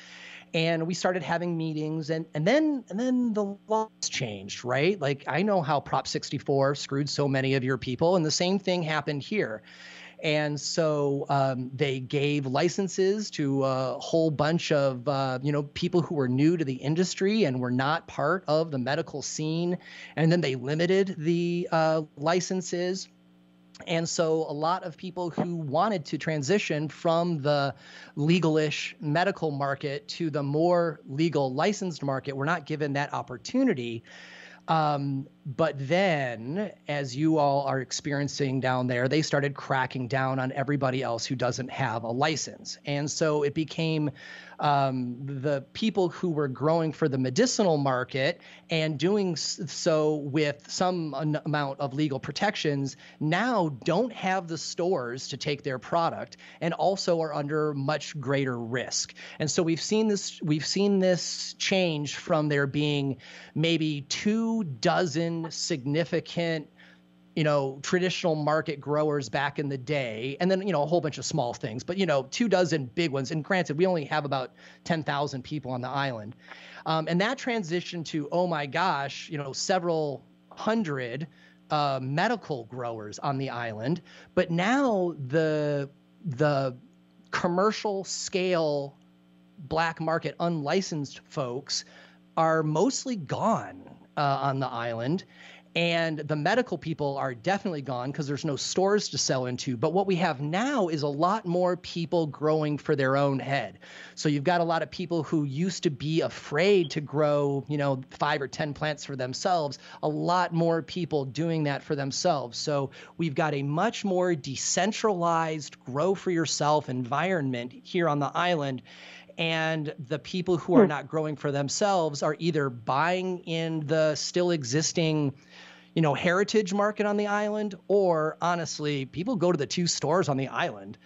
And we started having meetings, and then the laws changed, right? Like, I know how Prop 64 screwed so many of your people, and the same thing happened here. And so they gave licenses to a whole bunch of people who were new to the industry and were not part of the medical scene, and then they limited the licenses. And so a lot of people who wanted to transition from the legal-ish medical market to the more legal licensed market were not given that opportunity. But then, as you all are experiencing down there, they started cracking down on everybody else who doesn't have a license. And so it became the people who were growing for the medicinal market and doing so with some amount of legal protections now don't have the stores to take their product, and also are under much greater risk. And so we've seen this change from there being maybe 24 significant traditional market growers back in the day, and then a whole bunch of small things, but 24 big ones. And granted, we only have about 10,000 people on the island, and that transitioned to, oh my gosh, several hundred medical growers on the island. But now the commercial scale black market unlicensed folks are mostly gone on the island. And the medical people are definitely gone because there's no stores to sell into. But what we have now is a lot more people growing for their own head. So you've got a lot of people who used to be afraid to grow, 5 or 10 plants for themselves, a lot more people doing that for themselves. So we've got a much more decentralized grow for yourself environment here on the island. And the people who are not growing for themselves are either buying in the still existing, heritage market on the island, or honestly, people go to the 2 stores on the island.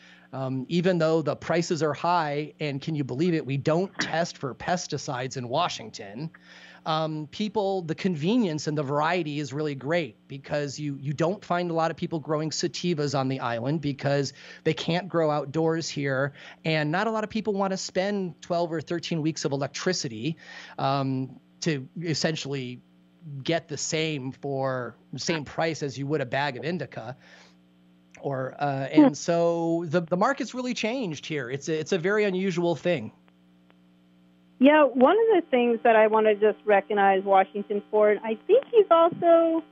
Even though the prices are high, and can you believe it, we don't test for pesticides in Washington. The convenience and the variety is really great because you don't find a lot of people growing sativas on the island because they can't grow outdoors here. And not a lot of people want to spend 12 or 13 weeks of electricity to essentially get the same price as you would a bag of indica. And so the market's really changed here. It's a very unusual thing. Yeah, one of the things that I want to just recognize Washington for, and I think he's also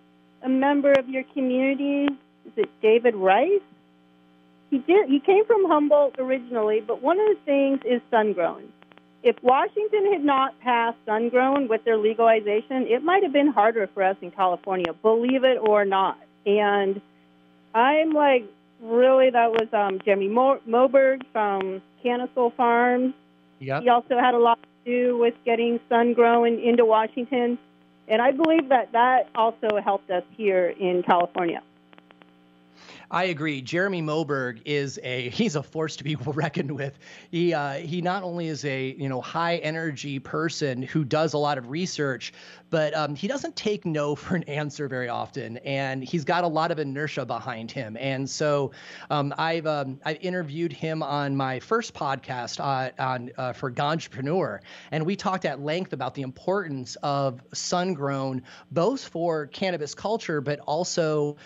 a member of your community. Is it David Rice? He came from Humboldt originally, but one of the things is sun-grown. If Washington had not passed sun-grown with their legalization, it might have been harder for us in California, believe it or not. And I'm like, really, that was Jeremy Moberg from Canasol Farms. Yep. He also had a lot to do with getting sun-grown into Washington. And I believe that also helped us here in California. I agree. Jeremy Moberg he's a force to be reckoned with. He not only is a high energy person who does a lot of research, but he doesn't take no for an answer very often, and he's got a lot of inertia behind him. And so I've interviewed him on my first podcast for Ganjapreneur, and we talked at length about the importance of sun-grown, both for cannabis culture, but also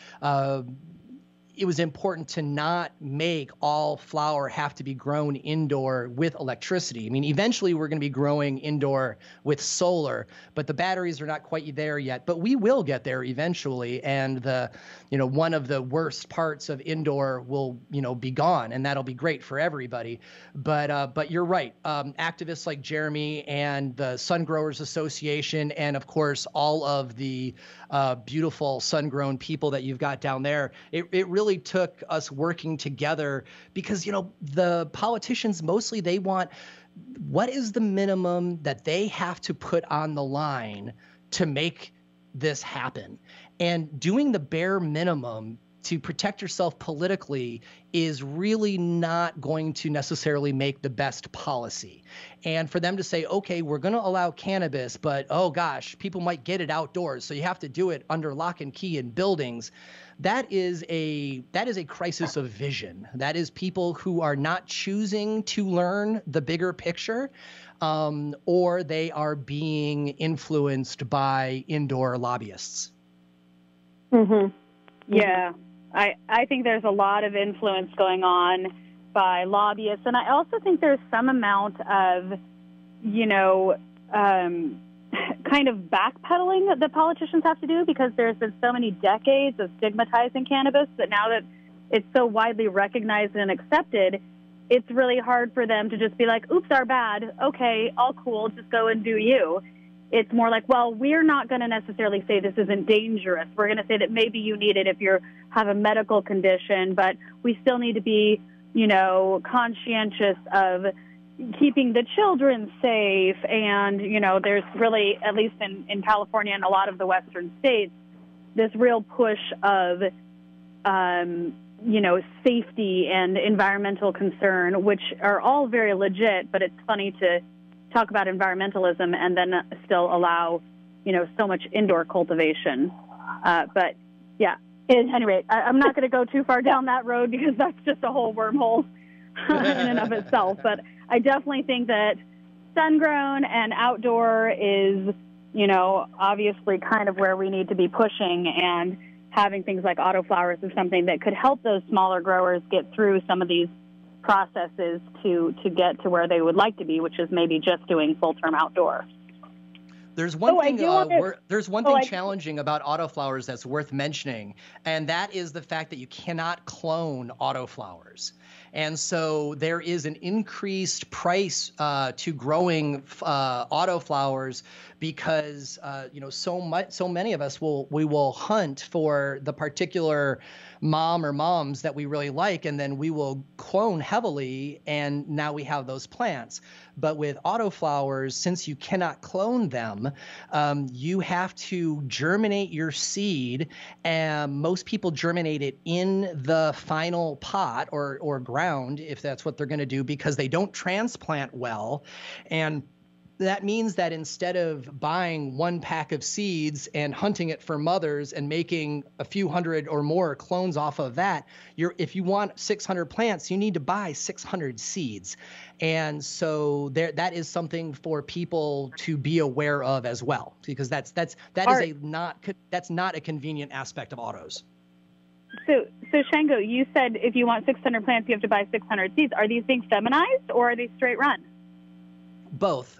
it was important to not make all flower have to be grown indoor with electricity. I mean, eventually we're going to be growing indoor with solar, but the batteries are not quite there yet. But we will get there eventually, and one of the worst parts of indoor will be gone, and that'll be great for everybody. But you're right. Activists like Jeremy and the Sun Growers Association, and of course all of the beautiful sun-grown people that you've got down there. It really took us working together because, the politicians mostly, they want, what is the minimum that they have to put on the line to make this happen? And doing the bare minimum to protect yourself politically is really not going to necessarily make the best policy. And for them to say, okay, we're going to allow cannabis, but oh gosh, people might get it outdoors, so you have to do it under lock and key in buildings. That is a crisis of vision. That is people who are not choosing to learn the bigger picture, or they are being influenced by indoor lobbyists. Mm-hmm. Yeah. I think there's a lot of influence going on by lobbyists, and I also think there's some amount of, kind of backpedaling that the politicians have to do, because there's been so many decades of stigmatizing cannabis that now that it's so widely recognized and accepted, it's really hard for them to just be like, oops, our bad. Okay, all cool, just go and do you. It's more like, well, we're not going to necessarily say this isn't dangerous. We're going to say that maybe you need it if you have a medical condition, but we still need to be, conscientious of keeping the children safe. And, there's really, at least in California and a lot of the Western states, this real push of, safety and environmental concern, which are all very legit, but it's funny to talk about environmentalism and then still allow, so much indoor cultivation. But yeah, at any rate, I'm not going to go too far down that road because that's just a whole wormhole in and of itself. But I definitely think that sun-grown and outdoor is, obviously kind of where we need to be pushing, and having things like autoflowers is something that could help those smaller growers get through some of these processes to get to where they would like to be, which is maybe just doing full-term outdoor. There's one thing. There's one thing challenging about autoflowers that's worth mentioning, and that is the fact that you cannot clone autoflowers. And so there is an increased price to growing autoflowers because so many of us will hunt for the particular mom or moms that we really like, and then we will clone heavily, and now we have those plants. But with autoflowers, since you cannot clone them, you have to germinate your seed, and most people germinate it in the final pot or ground, if that's what they're going to do, because they don't transplant well. And that means that instead of buying one pack of seeds and hunting it for mothers and making a few hundred or more clones off of that, if you want 600 plants, you need to buy 600 seeds. And so that is something for people to be aware of as well, because that's not a convenient aspect of autos. So Shango, you said if you want 600 plants, you have to buy 600 seeds. Are these things feminized or are they straight run? Both.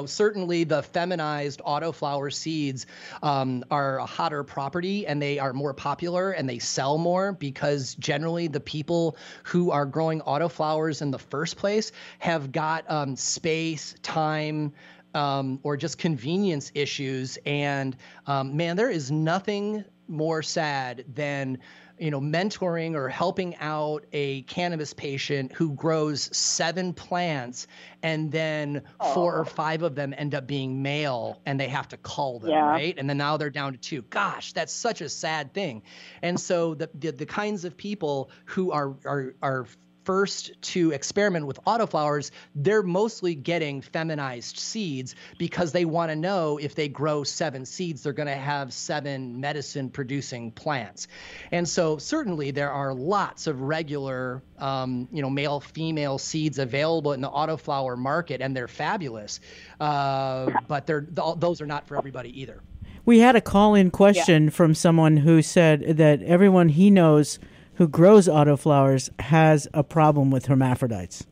Certainly the feminized autoflower seeds are a hotter property, and they are more popular and they sell more because generally the people who are growing autoflowers in the first place have got space, time, or just convenience issues. And man, there is nothing more sad than mentoring or helping out a cannabis patient who grows 7 plants and then 4 or 5 of them end up being male and they have to cull them, right? And then now they're down to 2. Gosh, that's such a sad thing. And so the kinds of people who are first to experiment with autoflowers, they're mostly getting feminized seeds because they want to know if they grow 7 seeds, they're going to have 7 medicine-producing plants. And so certainly there are lots of regular, male-female seeds available in the autoflower market, and they're fabulous, but those are not for everybody either. We had a call-in question from someone who said that everyone he knows who grows autoflowers has a problem with hermaphrodites.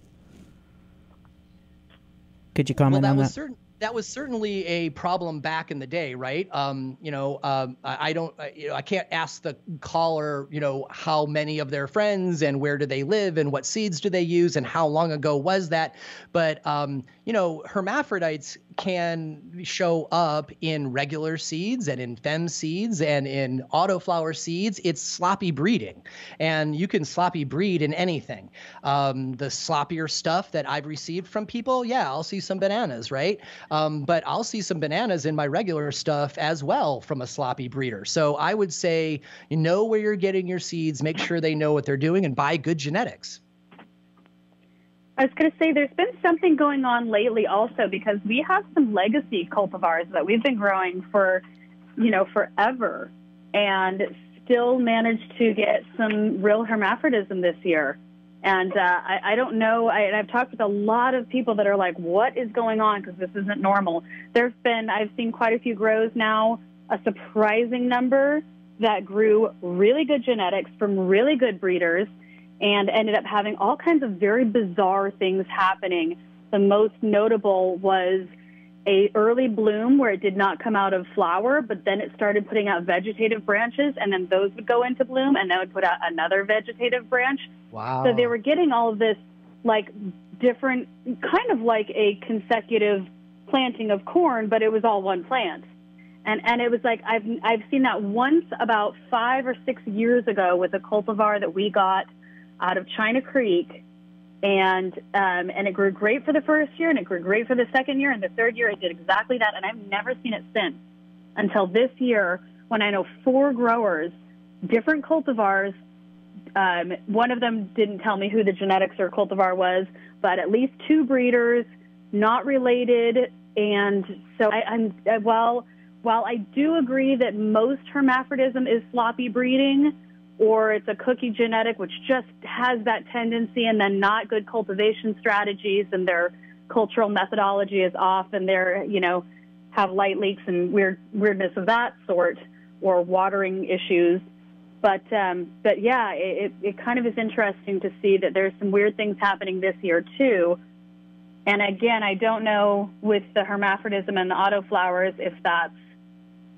Could you comment on that? That was certainly a problem back in the day, right? I can't ask the caller, how many of their friends and where do they live and what seeds do they use and how long ago was that. But, hermaphrodites can show up in regular seeds and in fem seeds and in autoflower seeds. It's sloppy breeding, and you can sloppy breed in anything. The sloppier stuff that I've received from people, I'll see some bananas, right? But I'll see some bananas in my regular stuff as well from a sloppy breeder. So I would say, know where you're getting your seeds, make sure they know what they're doing, and buy good genetics. I was going to say there's been something going on lately also, because we have some legacy cultivars that we've been growing for, forever, and still managed to get some real hermaphrodism this year. And I don't know. I've talked with a lot of people that are like, what is going on? Because this isn't normal. I've seen quite a few grows now, a surprising number that grew really good genetics from really good breeders and ended up having all kinds of very bizarre things happening. The most notable was a early bloom where it did not come out of flower, but then it started putting out vegetative branches, and then those would go into bloom, and that would put out another vegetative branch. Wow. So they were getting all of this, different, kind of like a consecutive planting of corn, but it was all one plant. And it was I've seen that once about 5 or 6 years ago with a cultivar that we got out of China Creek. And it grew great for the first year, and it grew great for the second year, and the third year it did exactly that, and I've never seen it since, until this year when I know 4 growers, different cultivars. One of them didn't tell me who the genetics or cultivar was, but at least 2 breeders, not related. And so while I do agree that most hermaphrodism is sloppy breeding, or it's a cookie genetic, which just has that tendency, and then not good cultivation strategies, and their cultural methodology is off, and they're, have light leaks and weirdness of that sort, or watering issues. But it kind of is interesting to see that there's some weird things happening this year too. And again, I don't know with the hermaphrodism and the autoflowers if that's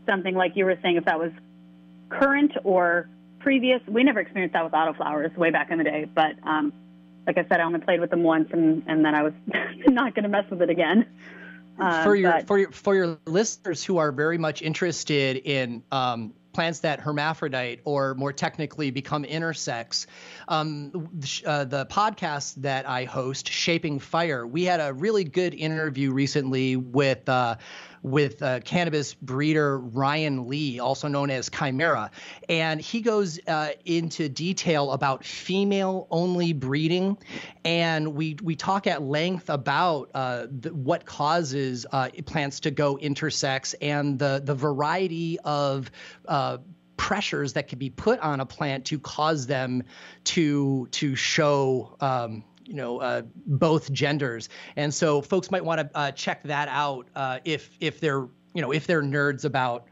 something like you were saying, if that was current or previous. We never experienced that with autoflowers way back in the day, but like I said, I only played with them once, and then I was not going to mess with it again. For your listeners who are very much interested in plants that hermaphrodite, or more technically become intersex, the podcast that I host, Shaping Fire, we had a really good interview recently with cannabis breeder Ryan Lee, also known as Chimera. And he goes into detail about female-only breeding. And we talk at length about what causes plants to go intersex, and the variety of pressures that can be put on a plant to cause them to show both genders. And so folks might want to check that out if they're nerds about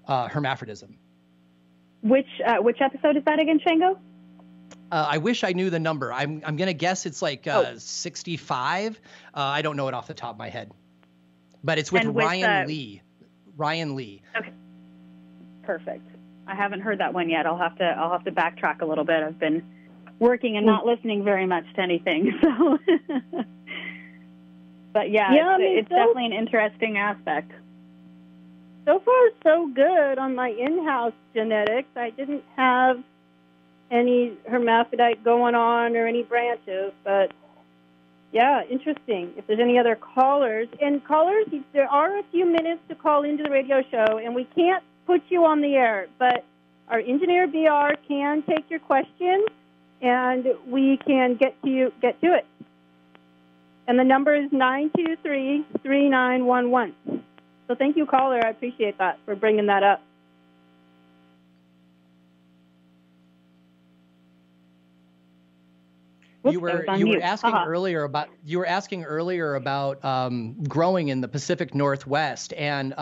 hermaphrodism. Which episode is that again, Shango? I wish I knew the number. I'm going to guess it's 65. I don't know it off the top of my head. But it's with Ryan Lee. Ryan Lee. Okay. Perfect. I haven't heard that one yet. I'll have to backtrack a little bit. I've been working and not listening very much to anything. So, but it's definitely an interesting aspect. So far, so good on my in-house genetics. I didn't have any hermaphrodite going on or any branches, but interesting. If there's any other callers, there are a few minutes to call into the radio show, and we can't put you on the air, but our engineer BR can take your question, and we can get to it. And the number is 923-3911. So thank you, caller. I appreciate that for bringing that up. You were asking earlier about growing in the Pacific Northwest, and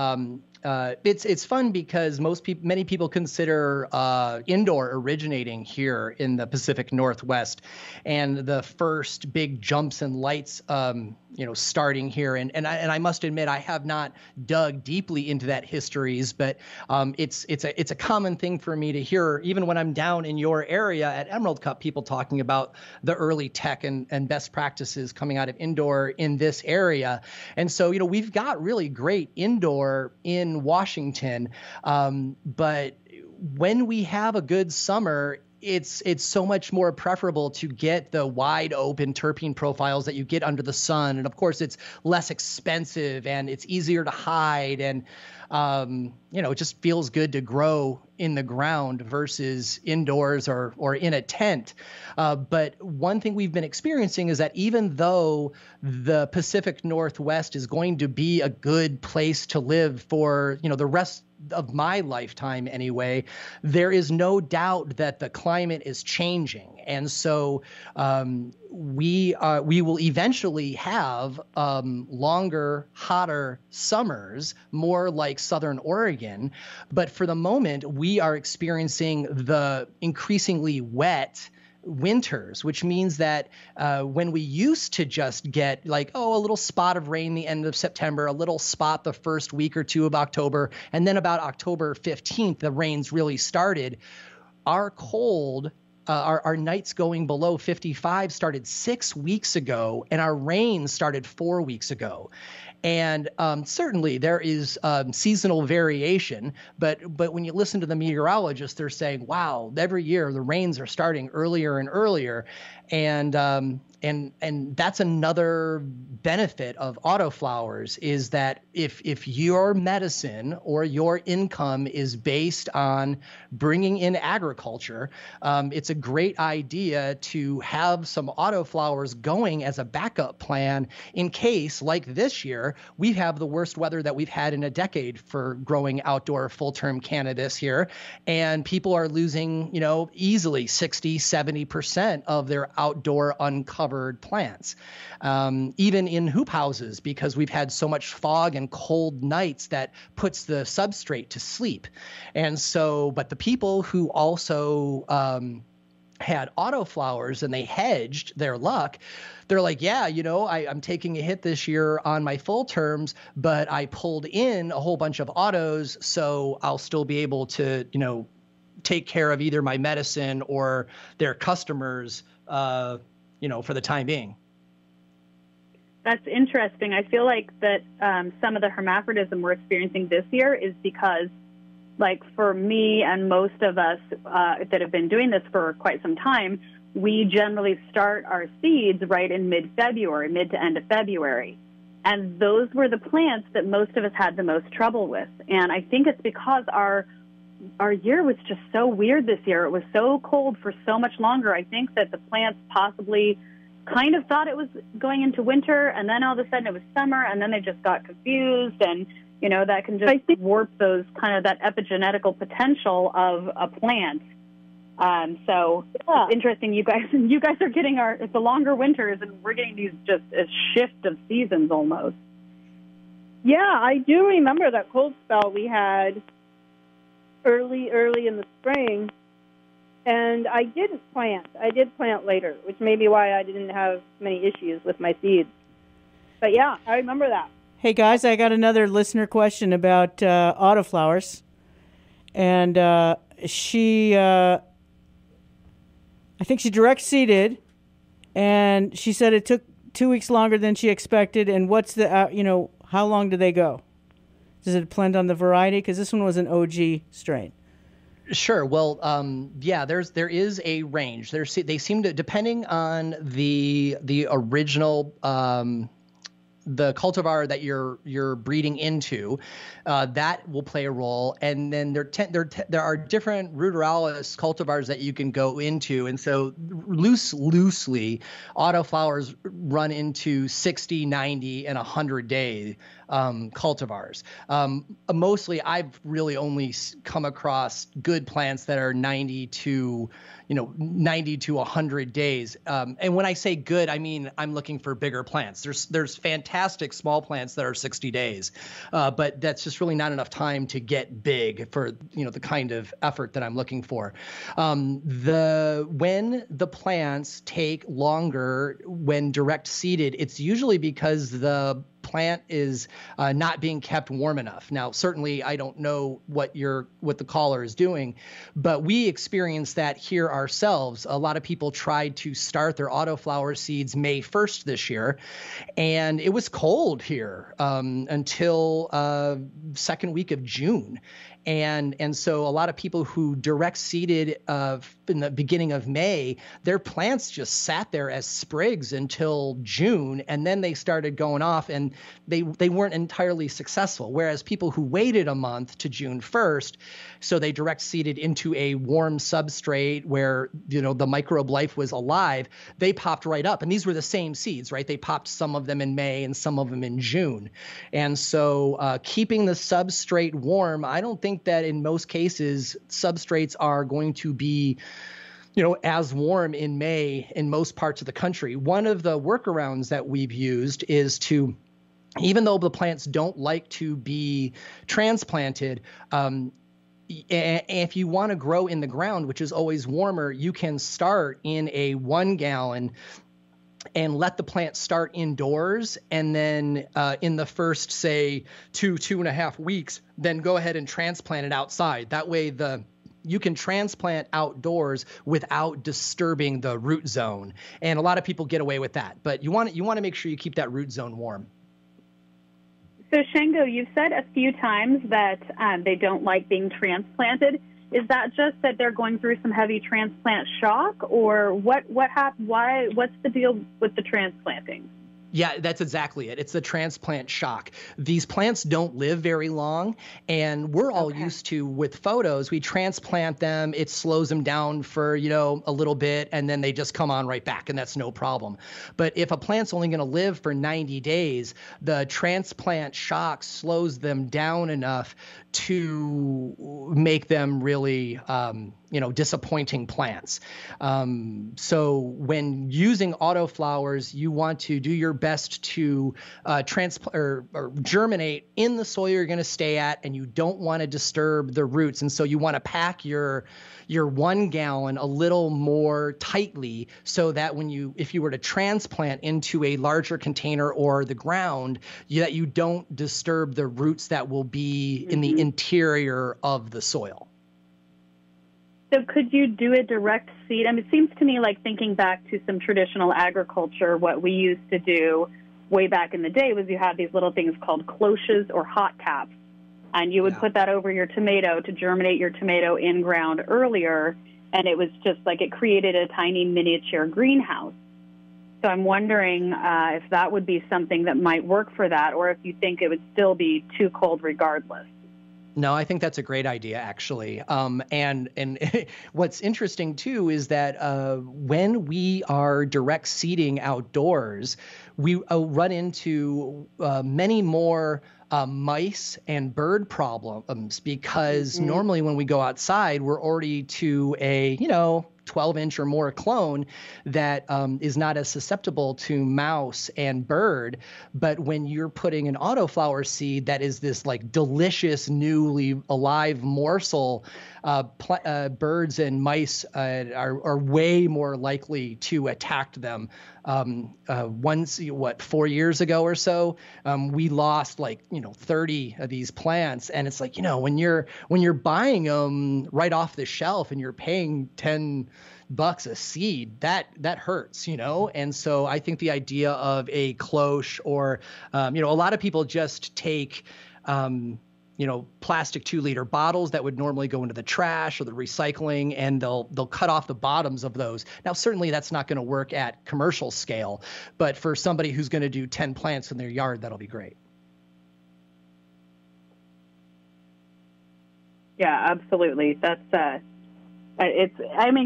it's fun because many people consider indoor originating here in the Pacific Northwest, and the first big jumps in lights, starting here. And I must admit, I have not dug deeply into that histories, but it's a common thing for me to hear, even when I'm down in your area at Emerald Cup, people talking about the early tech and best practices coming out of indoor in this area. And so, we've got really great indoor in Washington, but when we have a good summer, it's so much more preferable to get the wide open terpene profiles that you get under the sun. And of course, it's less expensive and it's easier to hide. And, it just feels good to grow in the ground versus indoors or in a tent. But one thing we've been experiencing is that even though the Pacific Northwest is going to be a good place to live for, the rest of my lifetime anyway, there is no doubt that the climate is changing. And so we will eventually have longer, hotter summers, more like Southern Oregon. But for the moment, we are experiencing the increasingly wet winters, which means that when we used to just get a little spot of rain the end of September, a little spot the first week or two of October, and then about October 15th, the rains really started. Our cold, our nights going below 55 started 6 weeks ago, and our rain started 4 weeks ago. And certainly there is seasonal variation, but when you listen to the meteorologists, they're saying, wow, every year the rains are starting earlier and earlier. And that's another benefit of autoflowers, is that if your medicine or your income is based on bringing in agriculture, it's a great idea to have some autoflowers going as a backup plan in case, like this year, we have the worst weather that we've had in a decade for growing outdoor full-term cannabis here, and people are losing, easily 60, 70% of their outdoor uncovered plants, even in hoop houses, because we've had so much fog and cold nights that puts the substrate to sleep. And so, but the people who also had autoflowers and they hedged their luck, they're like, yeah, I'm taking a hit this year on my full terms, but I pulled in a whole bunch of autos, so I'll still be able to, take care of either my medicine or their customers, for the time being. That's interesting. I feel like that some of the hermaphrodism we're experiencing this year is because, for me and most of us that have been doing this for quite some time, we generally start our seeds right in mid-February, mid to end of February. And those were the plants that most of us had the most trouble with. And I think it's because our year was just so weird this year. It was so cold for so much longer. I think that the plants possibly kind of thought it was going into winter, and then all of a sudden it was summer, and then they just got confused, and that can just warp those kind of that epigenetical potential of a plant. So yeah. It's interesting. You guys are getting the longer winters, and we're getting these just a shift of seasons almost. Yeah, I do remember that cold spell we had early in the spring. And I didn't plant. I did plant later, which may be why I didn't have many issues with my seeds. But yeah, I remember that. Hey guys, I got another listener question about autoflowers. And she, I think she direct seeded, and she said it took 2 weeks longer than she expected. And what's the, how long do they go? Does it depend on the variety? Because this one was an OG strain. Sure. Well, there is a range. They seem to, depending on the original the cultivar that you're breeding into, that will play a role. And then there are different ruderalis cultivars that you can go into. And so loosely, autoflowers run into 60, 90, and 100 day cultivars. Mostly, I've really only come across good plants that are 90 to 100 days. And when I say good, I mean I'm looking for bigger plants. There's fantastic small plants that are 60 days, but that's just really not enough time to get big for the kind of effort that I'm looking for. When the plants take longer when direct seeded, it's usually because the plant is not being kept warm enough. Now, certainly, I don't know what the caller is doing, but we experienced that here ourselves. A lot of people tried to start their autoflower seeds May 1st this year, and it was cold here until second week of June. And so a lot of people who direct seeded in the beginning of May, their plants just sat there as sprigs until June, and then they started going off, and they weren't entirely successful. Whereas people who waited a month to June 1st, so they direct seeded into a warm substrate where the microbe life was alive, they popped right up. And these were the same seeds, right? They popped some of them in May and some of them in June. And so keeping the substrate warm, I don't think that in most cases substrates are going to be as warm in May in most parts of the country. One of the workarounds that we've used is to, even though the plants don't like to be transplanted, if you want to grow in the ground, which is always warmer, you can start in a 1 gallon and let the plant start indoors, and then in the first, say, 2.5 weeks, then go ahead and transplant it outside. That way you can transplant outdoors without disturbing the root zone. And a lot of people get away with that, but you want to make sure you keep that root zone warm. So, Shango, you've said a few times that they don't like being transplanted. Is that just that they're going through some heavy transplant shock, or what happened? What's the deal with the transplanting? Yeah, that's exactly it. It's the transplant shock. These plants don't live very long, and we're all used to, with photos, we transplant them, it slows them down for, a little bit, and then they just come on right back, and that's no problem. But if a plant's only going to live for 90 days, the transplant shock slows them down enough to make them really disappointing plants. So when using autoflowers, you want to do your best to transplant or germinate in the soil you're going to stay at, and you don't want to disturb the roots. And so you want to pack your 1 gallon a little more tightly, so that if you were to transplant into a larger container or the ground, that you don't disturb the roots that will be in the interior of the soil. So could you do a direct seed? I mean, it seems to me like, thinking back to some traditional agriculture, what we used to do way back in the day was you had these little things called cloches or hot caps, and you would put that over your tomato to germinate your tomato in ground earlier, and it was just like it created a tiny miniature greenhouse. So I'm wondering if that would be something that might work for that, or if you think it would still be too cold regardless. No, I think that's a great idea, actually. And what's interesting, too, is that when we are direct seeding outdoors, we run into many more mice and bird problems, because normally when we go outside, we're already to a, 12-inch or more clone that is not as susceptible to mouse and bird. But when you're putting an autoflower seed that is this like delicious, newly alive morsel, birds and mice are way more likely to attack them. Once, 4 years ago or so, we lost 30 of these plants. And it's like, when you're buying them right off the shelf and you're paying $10 a seed, that hurts, And so I think the idea of a cloche, or, a lot of people just take, plastic 2-liter bottles that would normally go into the trash or the recycling, and they'll cut off the bottoms of those. Now, certainly that's not going to work at commercial scale, but for somebody who's going to do 10 plants in their yard, that'll be great. Yeah, absolutely. That's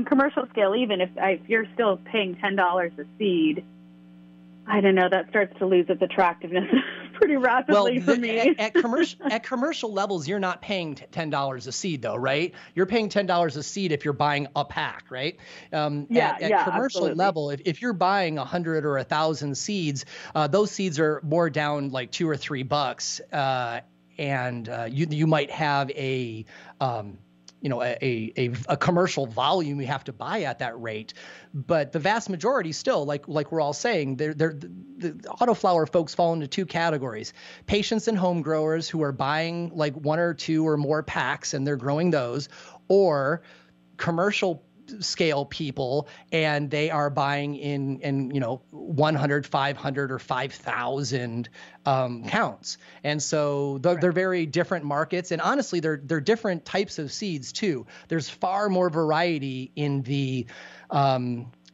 commercial scale, even if you're still paying $10 a seed, I don't know, that starts to lose its attractiveness pretty rapidly for me. At commercial levels, you're not paying $10 a seed, though, right? You're paying $10 a seed if you're buying a pack, right? At commercial absolutely. level, if you're buying 100 or 1,000 seeds, those seeds are more down like $2 or $3, and you might have a commercial volume you have to buy at that rate, but the vast majority still, like we're all saying, the autoflower folks fall into two categories: patients and home growers who are buying like 1 or 2 or more packs and they're growing those, or commercial scale people and they are buying in 100, 500 or 5,000 counts. And so they're very different markets, and honestly they're different types of seeds too. There's far more variety in the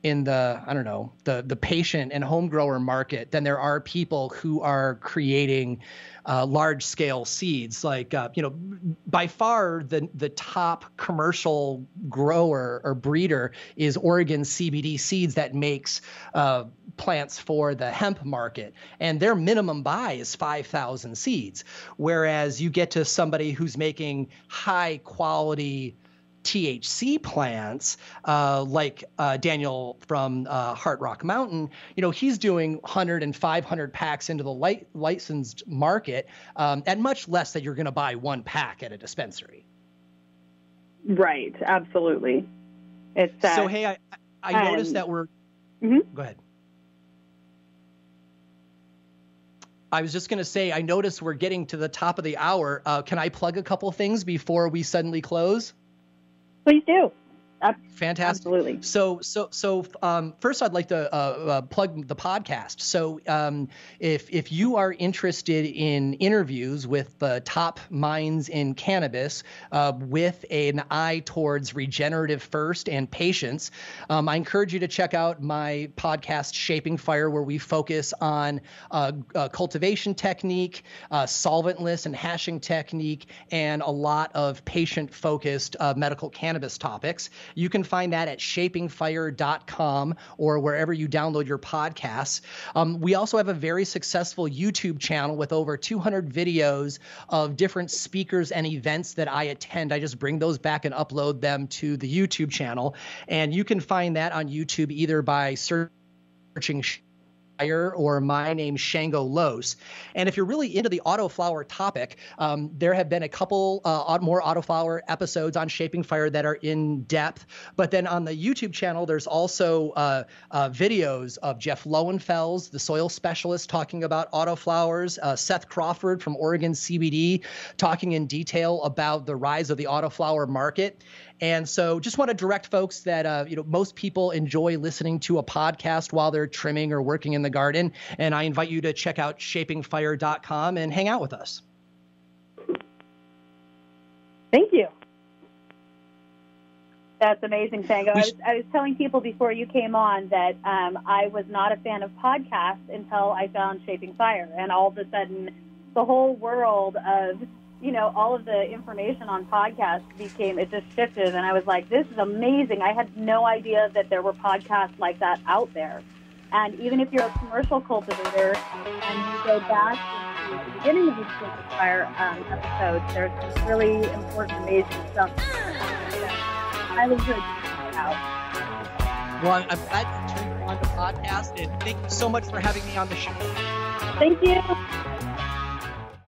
the patient and home grower market than there are people who are creating large scale seeds. Like by far the top commercial grower or breeder is Oregon CBD Seeds, that makes plants for the hemp market, and their minimum buy is 5,000 seeds. Whereas you get to somebody who's making high quality THC plants, like Daniel from Heart Rock Mountain, he's doing 100 and 500 packs into the licensed market at much less that you're going to buy one pack at a dispensary. Right, absolutely. It's so. Hey, I noticed that we're. Mm-hmm. Go ahead. I was just going to say, I noticed we're getting to the top of the hour. Can I plug a couple things before we suddenly close? Please do. Fantastic. Absolutely. So first I'd like to plug the podcast. So if you are interested in interviews with the top minds in cannabis with an eye towards regenerative first and patience, I encourage you to check out my podcast, Shaping Fire, where we focus on cultivation technique, solventless and hashing technique, and a lot of patient-focused medical cannabis topics. You can find that at shapingfire.com or wherever you download your podcasts. We also have a very successful YouTube channel with over 200 videos of different speakers and events that I attend. I just bring those back and upload them to the YouTube channel. And you can find that on YouTube either by searching or my name, Shango Los. And if you're really into the autoflower topic, there have been a couple more autoflower episodes on Shaping Fire that are in depth. But then on the YouTube channel, there's also videos of Jeff Lowenfels, the soil specialist, talking about autoflowers, Seth Crawford from Oregon CBD, talking in detail about the rise of the autoflower market. And so just want to direct folks that, most people enjoy listening to a podcast while they're trimming or working in the garden. And I invite you to check out shapingfire.com and hang out with us. Thank you. That's amazing, Shango. I was telling people before you came on that I was not a fan of podcasts until I found Shaping Fire. And all of a sudden, the whole world of all of the information on podcasts it just shifted, and I was like, this is amazing. I had no idea that there were podcasts like that out there. And even if you're a commercial cultivator and you go back to the beginning of these Shaping Fire episodes, there's some really important, amazing stuff. I was good out. Well, I'm glad you turned on the podcast, and thank you so much for having me on the show. Thank you.